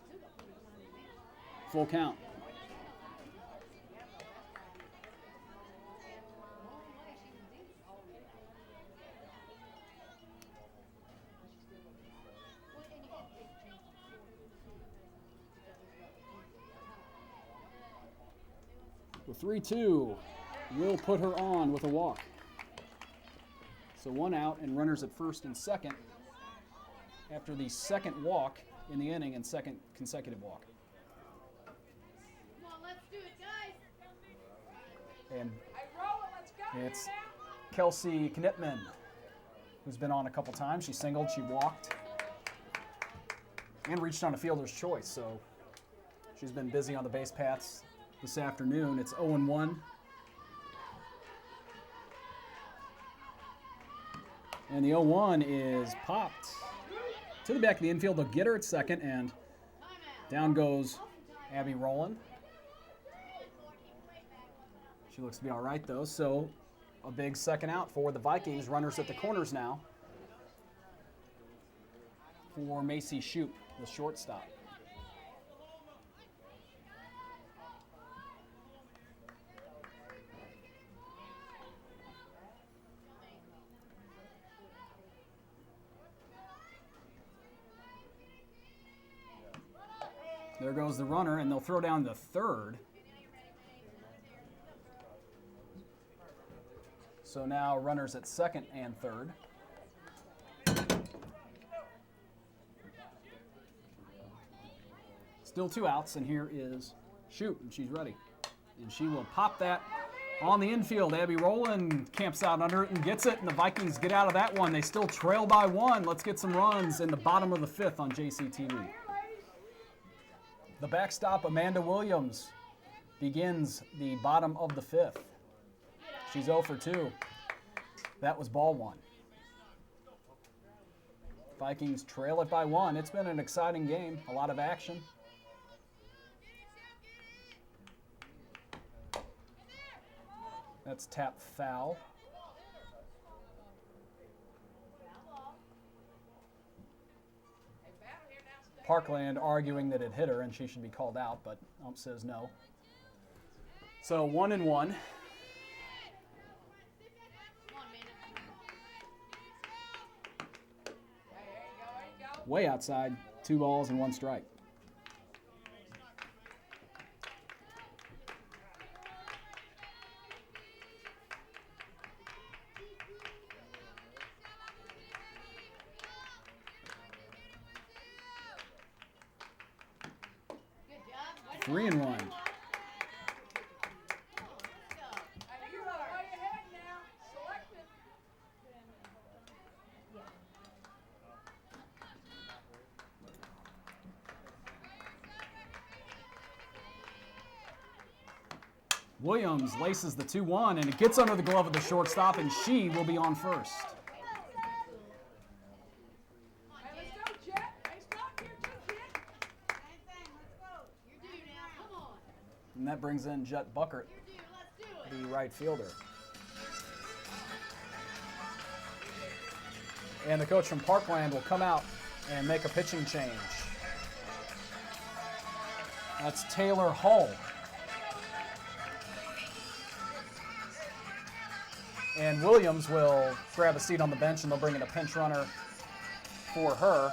Full count. The 3-2 will put her on with a walk. So one out and runners at first and second after the second walk in the inning and second consecutive walk. Come on, let's do it, guys. And Hey, roll it, let's go. it's Kelsey Knipman, who's been on a couple times. She singled, she walked, and reached on a fielder's choice. So she's been busy on the base paths this afternoon. It's 0-1. And the 0-1 is popped to the back of the infield. They'll get her at second, and down goes Abby Rowland. She looks to be all right, though. So a big second out for the Vikings. Runners at the corners now for Macy Shoup, the shortstop. There goes the runner, and they'll throw down the third. So now runners at second and third. Still 2 outs, and here is Shoup, and she's ready. And she will pop that on the infield. Abby Rowland camps out under it and gets it, and the Vikings get out of that one. They still trail by 1. Let's get some runs in the bottom of the 5th on JCTV. The backstop, Amanda Williams, begins the bottom of the 5th. She's 0 for 2. That was ball 1. Vikings trail it by 1. It's been an exciting game, a lot of action. That's tap foul. Parkland arguing that it hit her and she should be called out, but ump says no. So 1-1. Way outside, 2 balls and 1 strike. Good job. 3-1. Hey, you're way ahead now. Selected. Williams laces the 2-1, and it gets under the glove of the shortstop, and she will be on first. Hey, let's go, Jet. Hey, stop here too, kid. Same thing. Let's go. You're due now. Come on. And that brings in Jet Buckert, You're due. Let's do it. the right fielder. And the coach from Parkland will come out and make a pitching change. That's Taylor Hull. And Williams will grab a seat on the bench, and they'll bring in a pinch runner for her.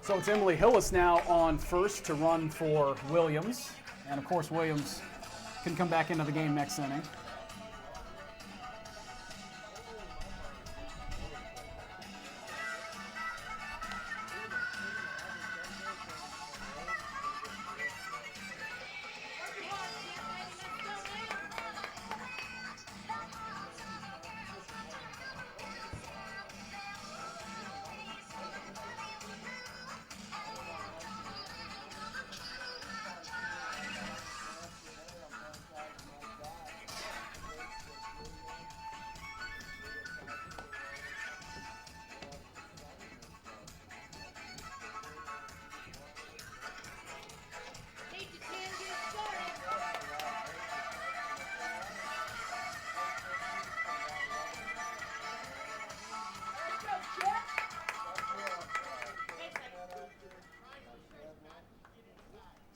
So it's Emily Hillis now on first to run for Williams. And of course, Williams can come back into the game next inning.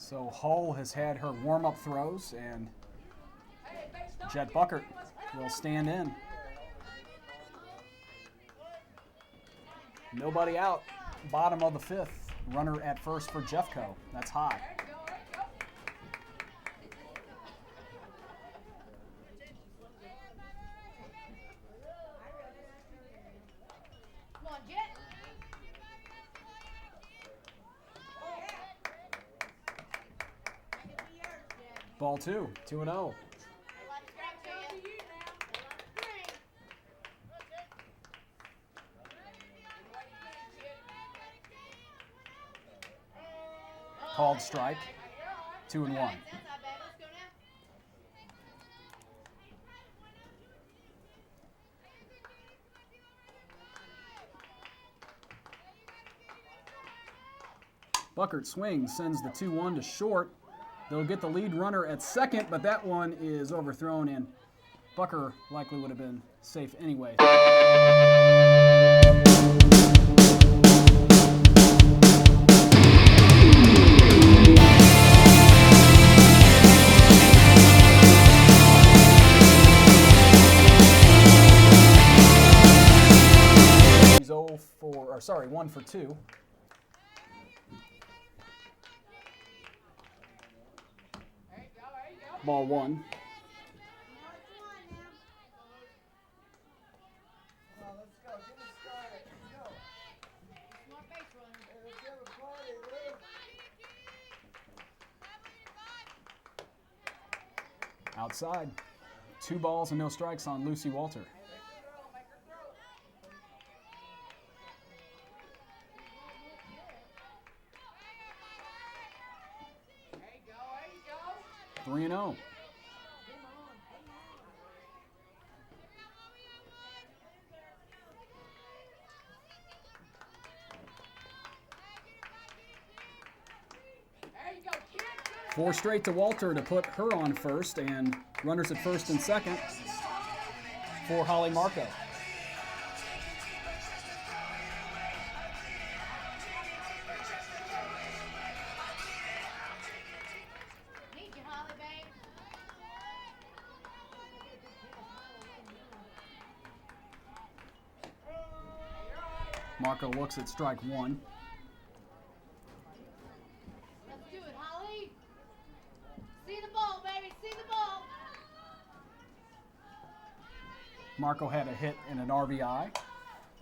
So Hull has had her warm-up throws, and Jet Buckert will stand in. Nobody out. Bottom of the fifth. Runner at first for Jeffco. That's high. Come on, Jet. Ball two, 2-0. Called strike, 2-1. Buckert swings, sends the 2-1 to short. They'll get the lead runner at second, but that one is overthrown, and Bucker likely would have been safe anyway. He's 1 for 2. Ball one. Come on, let's go. Get it started. Let's go. Smart base runner. Hey, let's have a party, Lou. Outside. 2 balls and no strikes on Lucy Walter. There you go. 3-0. There you go, kid. 4 straight to Walter to put her on first, and runners at first and second for Holly Marco. Need you, Holly, babe. Marco looks at strike 1. Let's do it, Holly. See the ball, baby. See the ball. Marco had a hit and an RBI,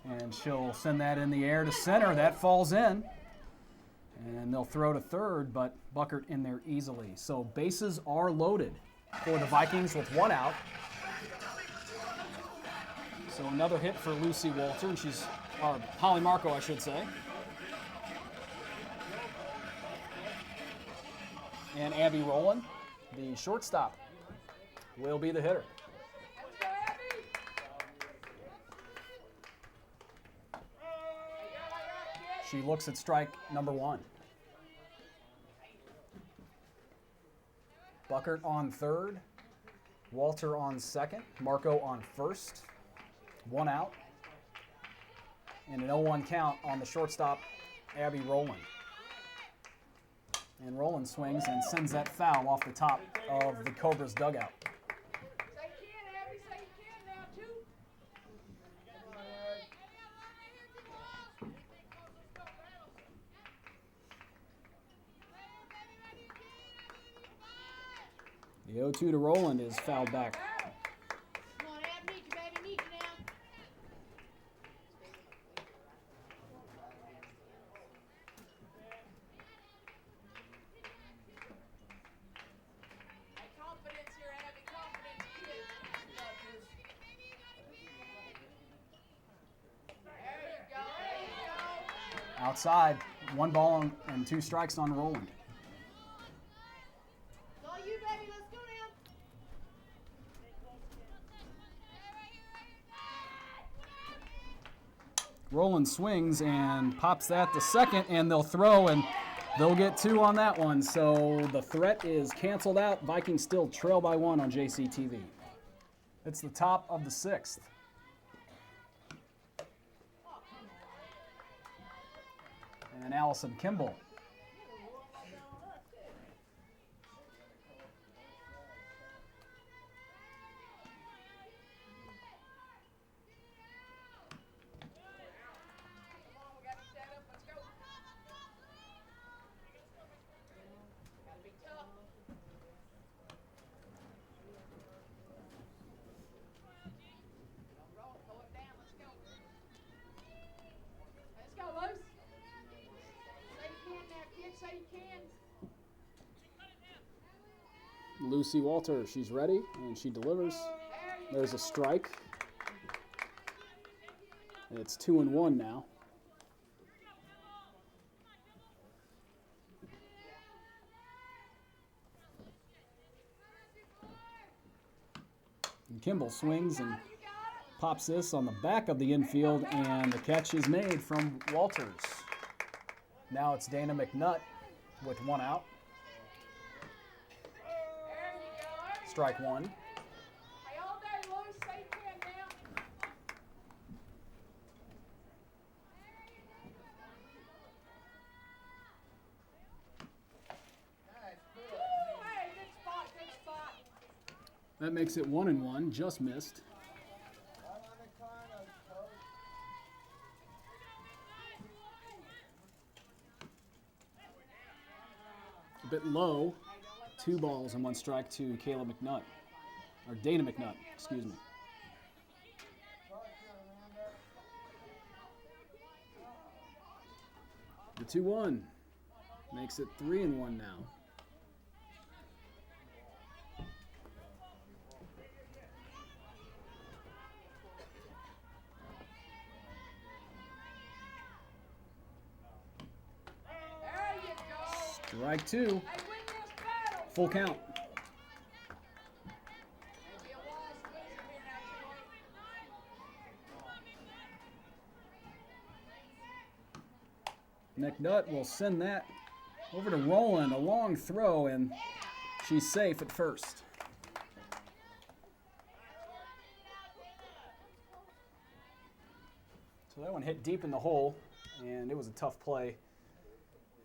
and she'll send that in the air to center. That falls in, and they'll throw to third, but Buckert in there easily. So bases are loaded for the Vikings with 1 out. So another hit for Lucy Walter, and or Holly Marco, I should say. And Abby Rowland, the shortstop, will be the hitter. Let's go, Abby. She looks at strike number 1. Buckert on third, Walter on second, Marco on first. 1 out. And an 0-1 count on the shortstop, Abby Rowland. And Rowland swings and sends that foul off the top of the Cobras dugout. Say you can, Abby. Say you can now, too. Come on, Ed. The 0-2 to Rowland is fouled back. Come on, Ab. Need you, baby. Need you now. Hey, confidence here, Abby. Confidence, kid. There you go. There you go. Outside, 1 ball and 2 strikes on Rowland. It's all you, baby. Let's go now. Rowland swings and pops that to second, and they'll throw, and they'll get 2 on that one. So the threat is canceled out. Vikings still trail by 1 on JCTV. It's the top of the 6th. And Allison Kimball Lucy Walter, she's ready, and she delivers. There's a strike. It's 2-1 now. And Kimball swings and pops this on the back of the infield, and the catch is made from Walters. Now it's Dana McNutt with 1 out. Strike 1. Hey, all day, Louis, say 10 now. Woo, hey, good spot, good spot. That makes it 1-1, just missed. I'm on the corner, coach. A bit low. 2 balls and 1 strike to Kayla McNutt. Or Dana McNutt, excuse me. The 2-1 makes it 3-1 now. There you go. Strike 2. Hey, win this battle. Full count. Maybe a wise loser here now, McNutt will send that over to Roland. A long throw, and she's safe at first. So that one hit deep in the hole, and it was a tough play.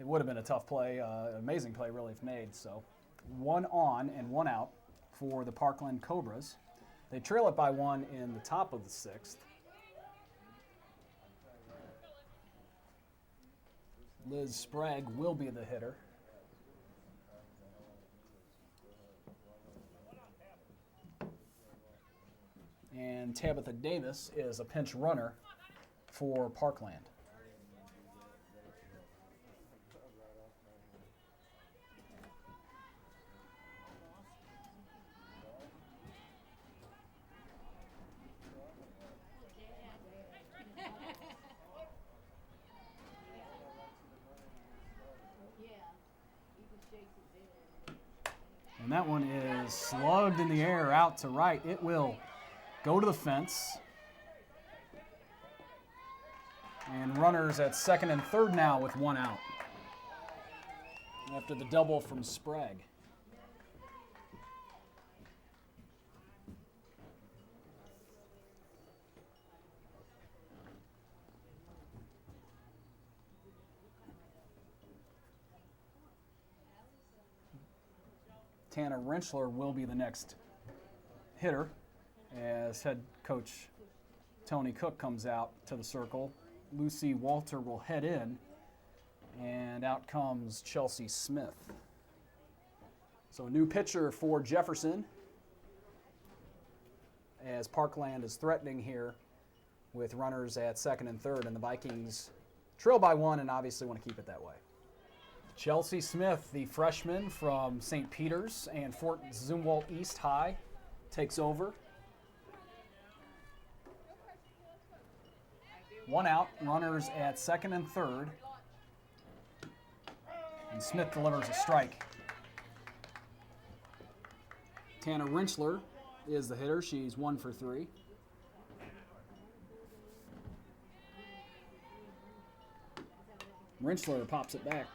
It would have been a tough play, an amazing play really if made. So 1 on and 1 out for the Parkland Cobras. They trail it by 1 in the top of the 6th. Liz Sprague will be the hitter. And Tabitha Davis is a pinch runner for Parkland. And that one is slugged in the air out to right. It will go to the fence. And runners at 2nd and 3rd now with 1 out. After the double from Sprague. Tana Rentschler will be the next hitter as head coach Tony Cook comes out to the circle. Lucy Walter will head in, and out comes Chelsea Smith. So a new pitcher for Jefferson as Parkland is threatening here with runners at 2nd and 3rd, and the Vikings trail by 1 and obviously want to keep it that way. Chelsea Smith, the freshman from St. Peter's and Fort Zumwalt East High, takes over. 1 out, runners at 2nd and 3rd. And Smith delivers a strike. Tana Rentschler is the hitter. She's 1 for 3. Rentschler pops it back.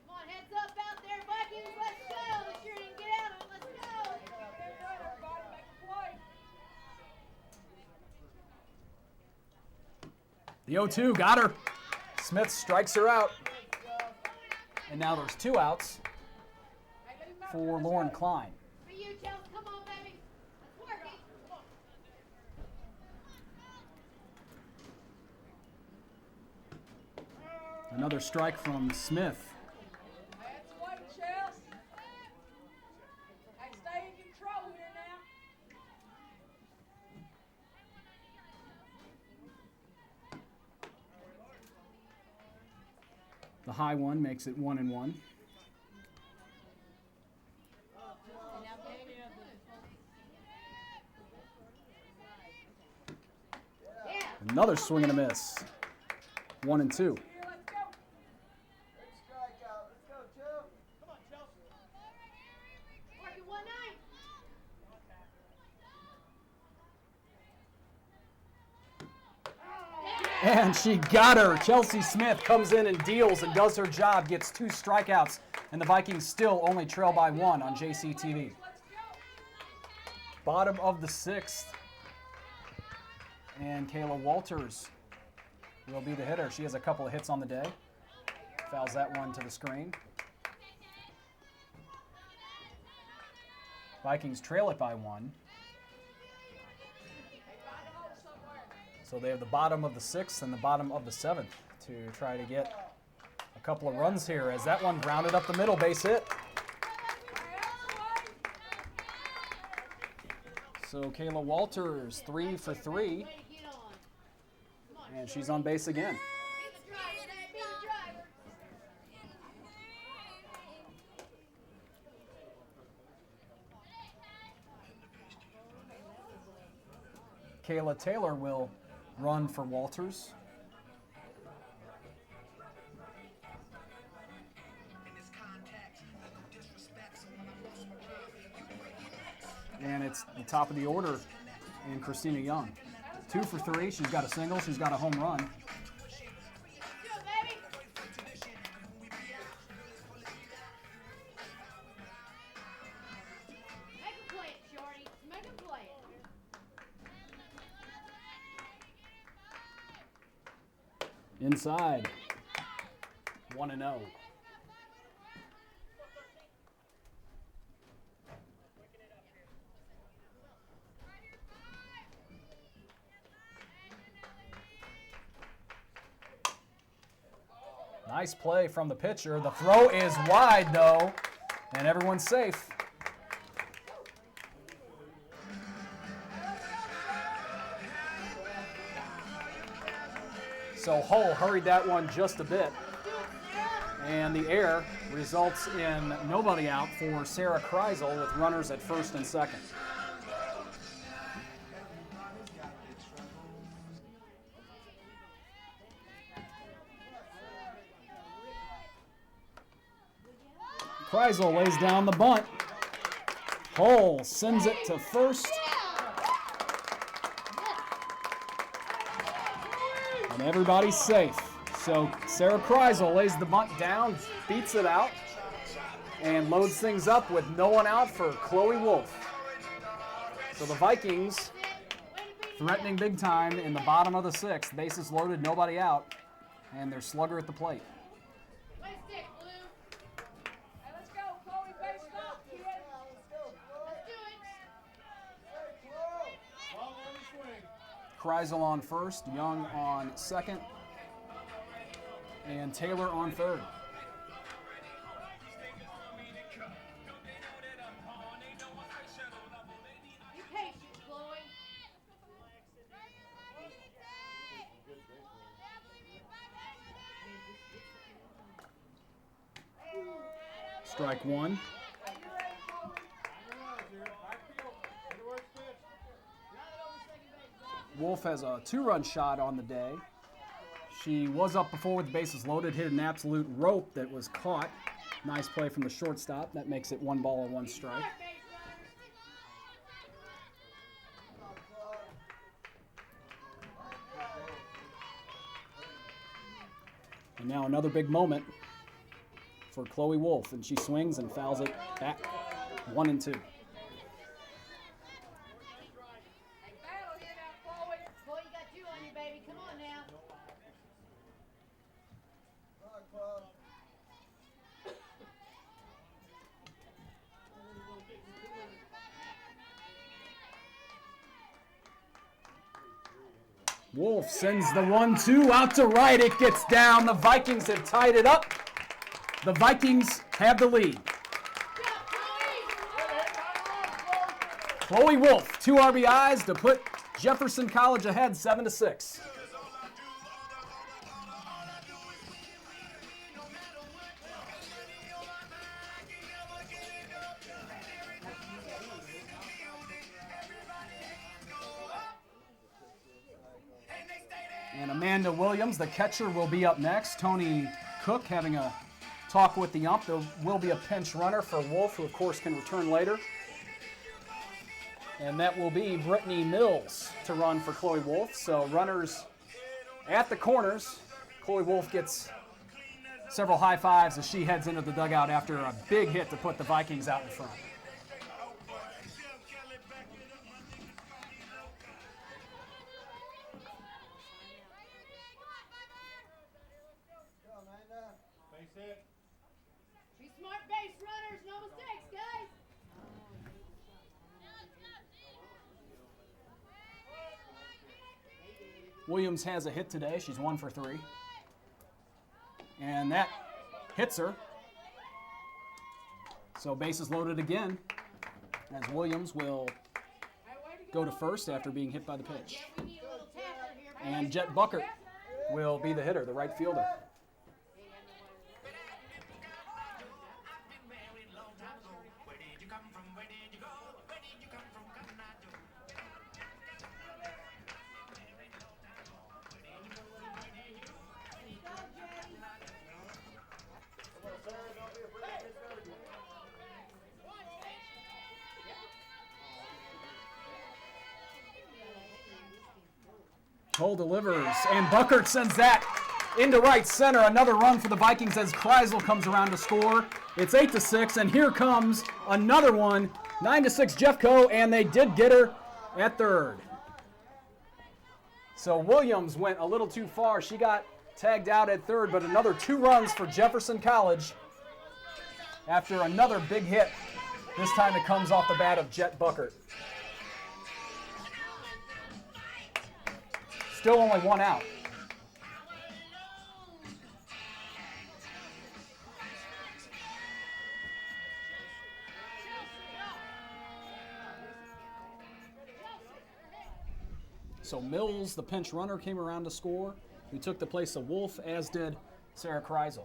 Come on, heads up out there, Vikings. Let's go. Let's sure didn't get out on. Let's go. Everybody make a play. The 0-2 got her. Smith strikes her out. And now there's 2 outs for Lauren Klein. For you, Chelsea. Come on, baby. Let's work it. Another strike from Smith. That's the way, Chelsea. Hey, stay in The high one makes it 1-1. Another swing and a miss. 1-2. And she got her. Chelsea Smith comes in and deals and does her job, gets 2 strikeouts, and the Vikings still only trail by 1 on JCTV. Bottom of the 6th. And Kayla Walters will be the hitter. She has a couple of hits on the day. Fouls that one to the screen. Vikings trail it by 1. So they have the bottom of the 6th and the bottom of the 7th to try to get a couple of runs here as that one grounded up the middle, base hit. So Kayla Walters, 3 for 3, and she's on base again. Kayla Taylor will run for Walters. And it's the top of the order in Christina Young. 2 for 3. She's got a single. She's got a home run. Inside. 1-0. Nice play from the pitcher. The throw is wide, though, and everyone's safe. So Hull hurried that one just a bit. And the error results in nobody out for Sarah Kreisel with runners at first and second. Kreisel lays down the bunt. Hull sends it to first. And everybody's safe. So Sarah Kreisel lays the bunt down, beats it out, and loads things up with no one out for Chloe Wolf. So the Vikings threatening big time in the bottom of the 6th. Bases loaded, nobody out, and their slugger at the plate. Kreisel on first, Young on second, and Taylor on third. Strike 1. Wolf has a 2-run shot on the day. She was up before with the bases loaded, hit an absolute rope that was caught. Nice play from the shortstop. That makes it 1 ball and 1 strike. And now another big moment for Chloe Wolf, and she swings and fouls it back. 1-2. Wolf sends the 1-2 out to right. It gets down. The Vikings have tied it up. The Vikings have the lead. Chloe Wolf, 2 RBIs to put Jefferson College ahead 7-6. And Amanda Williams, the catcher, will be up next. Tony Cook having a talk with the ump. There will be a pinch runner for Wolf, who of course can return later. And that will be Brittany Mills to run for Chloe Wolf. So runners at the corners. Chloe Wolf gets several high fives as she heads into the dugout after a big hit to put the Vikings out in front. Be smart base runners, no mistakes, guys. Williams has a hit today. She's 1 for 3. And that hits her. So bases loaded again as Williams will go to first after being hit by the pitch. We need a little tapper here. And Jet Buckert will be the hitter, the right fielder. Cole delivers, and Buckert sends that into right center. Another run for the Vikings as Kreisel comes around to score. It's 8-6, and here comes another one. 9-6 Jeffco, and they did get her at third. So Williams went a little too far. She got tagged out at third, but another 2 runs for Jefferson College after another big hit. This time it comes off the bat of Jet Buckert. Still only 1 out. So Mills, the pinch runner, came around to score. He took the place of Wolf, as did Sarah Kreisel.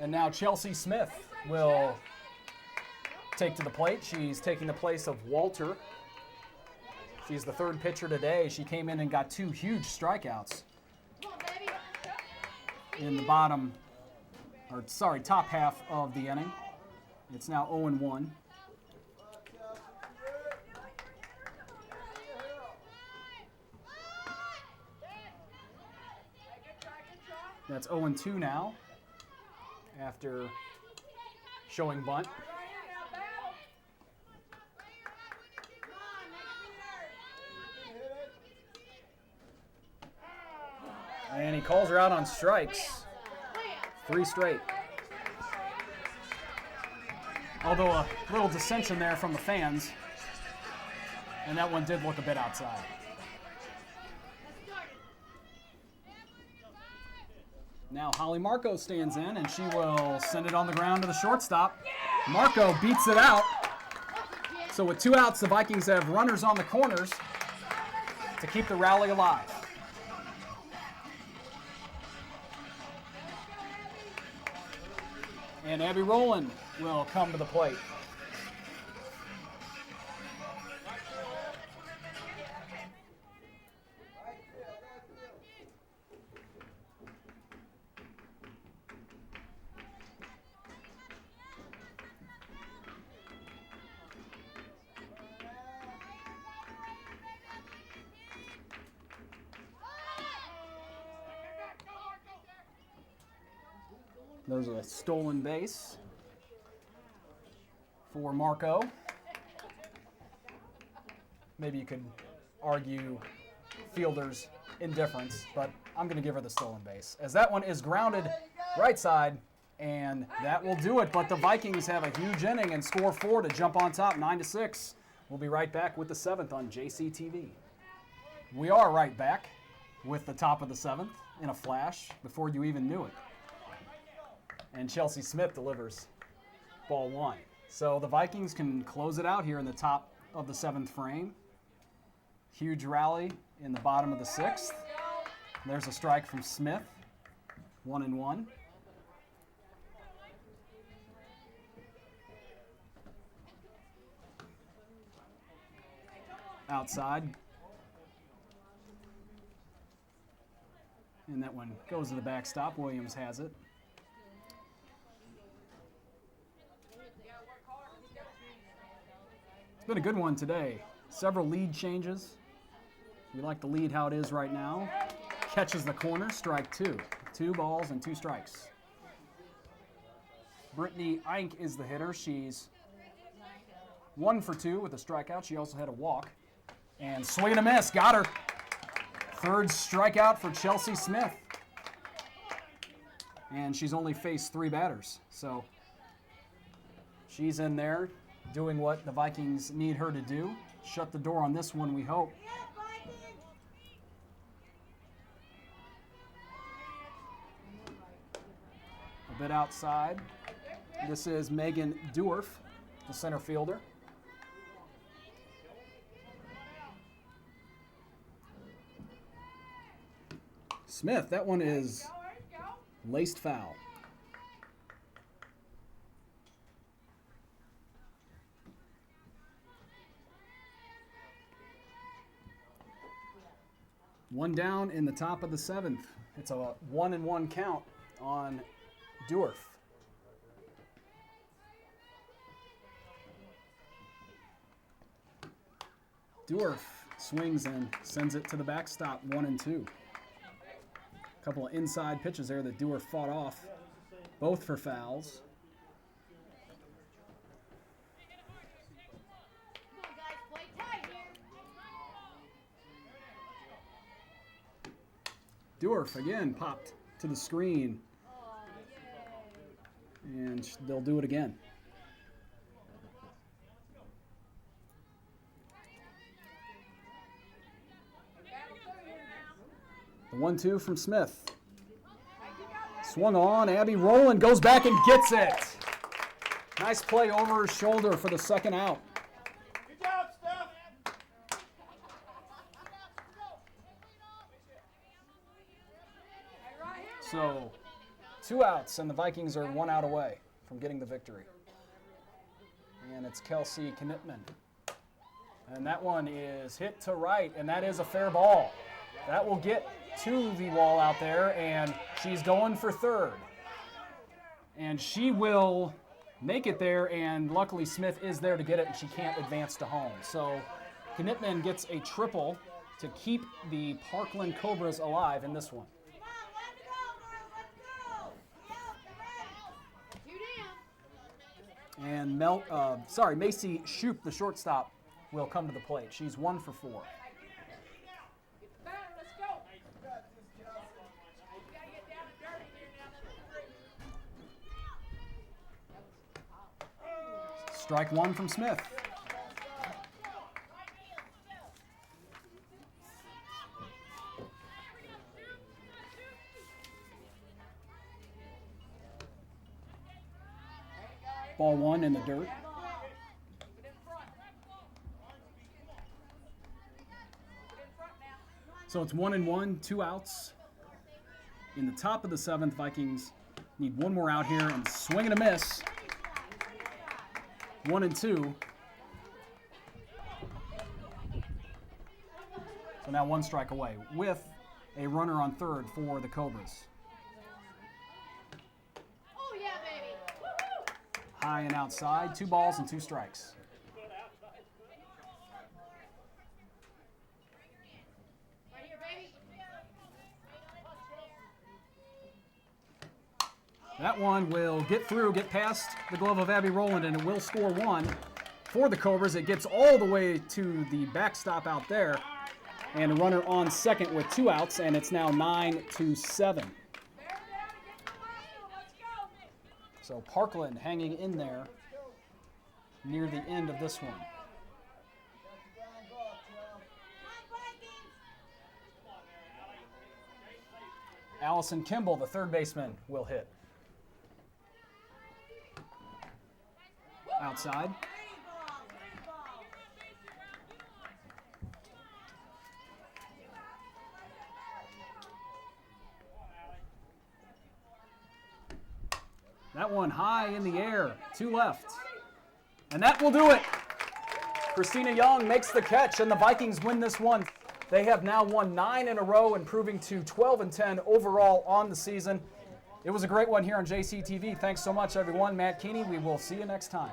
And now Chelsea Smith will take to the plate. She's taking the place of Walter. She's the 3rd pitcher today. She came in and got 2 huge strikeouts in the top half of the inning. It's now 0-1. That's 0-2 now, after showing bunt. And he calls her out on strikes. 3 straight. Although a little dissension there from the fans. And that one did look a bit outside. Now Holly Marco stands in, and she will send it on the ground to the shortstop. Marco beats it out. So with 2 outs, the Vikings have runners on the corners to keep the rally alive. And Abby Rowland will come to the plate. There's a stolen base for Marco. Maybe you could argue fielder's indifference, but I'm going to give her the stolen base, as that one is grounded right side, and that will do it. But the Vikings have a huge inning and score 4 to jump on top, 9-6. We'll be right back with the 7th on JCTV. We are right back with the top of the 7th in a flash before you even knew it. And Chelsea Smith delivers ball 1. So the Vikings can close it out here in the top of the 7th frame. Huge rally in the bottom of the 6th. There's a strike from Smith, 1-1. outside. And that one goes to the backstop. Williams has it. It's been a good one today. Several lead changes. We like the lead how it is right now. Catches the corner, strike 2. 2 balls and 2 strikes. Brittany Eink is the hitter. She's 1 for 2 with a strikeout. She also had a walk. And swing and a miss. Got her. Third strikeout for Chelsea Smith. And she's only faced 3 batters. So she's in there doing what the Vikings need her to do. Shut the door on this one, we hope. A bit outside. This is Megan Dewar, the center fielder. Smith, that one is laced foul. One down in the top of the 7th. It's a 1-1 count on Dewar. Dewar swings and sends it to the backstop, 1-2. A couple of inside pitches there that Dewar fought off, both for fouls. Come on, guys, play tight here. Dewar again popped to the screen. And they'll do it again. The 1-2 from Smith. Swung on. Abby Rowland goes back and gets it. Nice play over her shoulder for the second out. Good job, Steph. So 2 outs, and the Vikings are 1 out away from getting the victory. And it's Kelsey Knittman. And that one is hit to right, and that is a fair ball. That will get to the wall out there, and she's going for third. And she will make it there, and luckily Smith is there to get it, and she can't advance to home. So Knittman gets a triple to keep the Parkland Cobras alive in this one. And Macy Shoup, the shortstop, will come to the plate. She's 1 for 4. Strike 1 from Smith. Ball 1 in the dirt. So it's 1-1, 2 outs. In the top of the 7th, Vikings need 1 more out here, and swing and a miss. 1-2. So now 1 strike away with a runner on third for the Cobras. Oh, yeah, baby. Woo-hoo. High and outside, 2 balls and 2 strikes. Right here, baby. That one will get through, get past the glove of Abby Rowland, and it will score 1 for the Cobras. It gets all the way to the backstop out there, and a runner on second with 2 outs, and it's now 9-7. So Parkland hanging in there near the end of this one. Allison Kimball, the third baseman, will hit. Outside. That one high in the air, 2 left. And that will do it. Christina Young makes the catch, and the Vikings win this one. They have now won 9 in a row, improving to 12-10 overall on the season. It was a great one here on JCTV. Thanks so much, everyone. Matt Keeney, we will see you next time.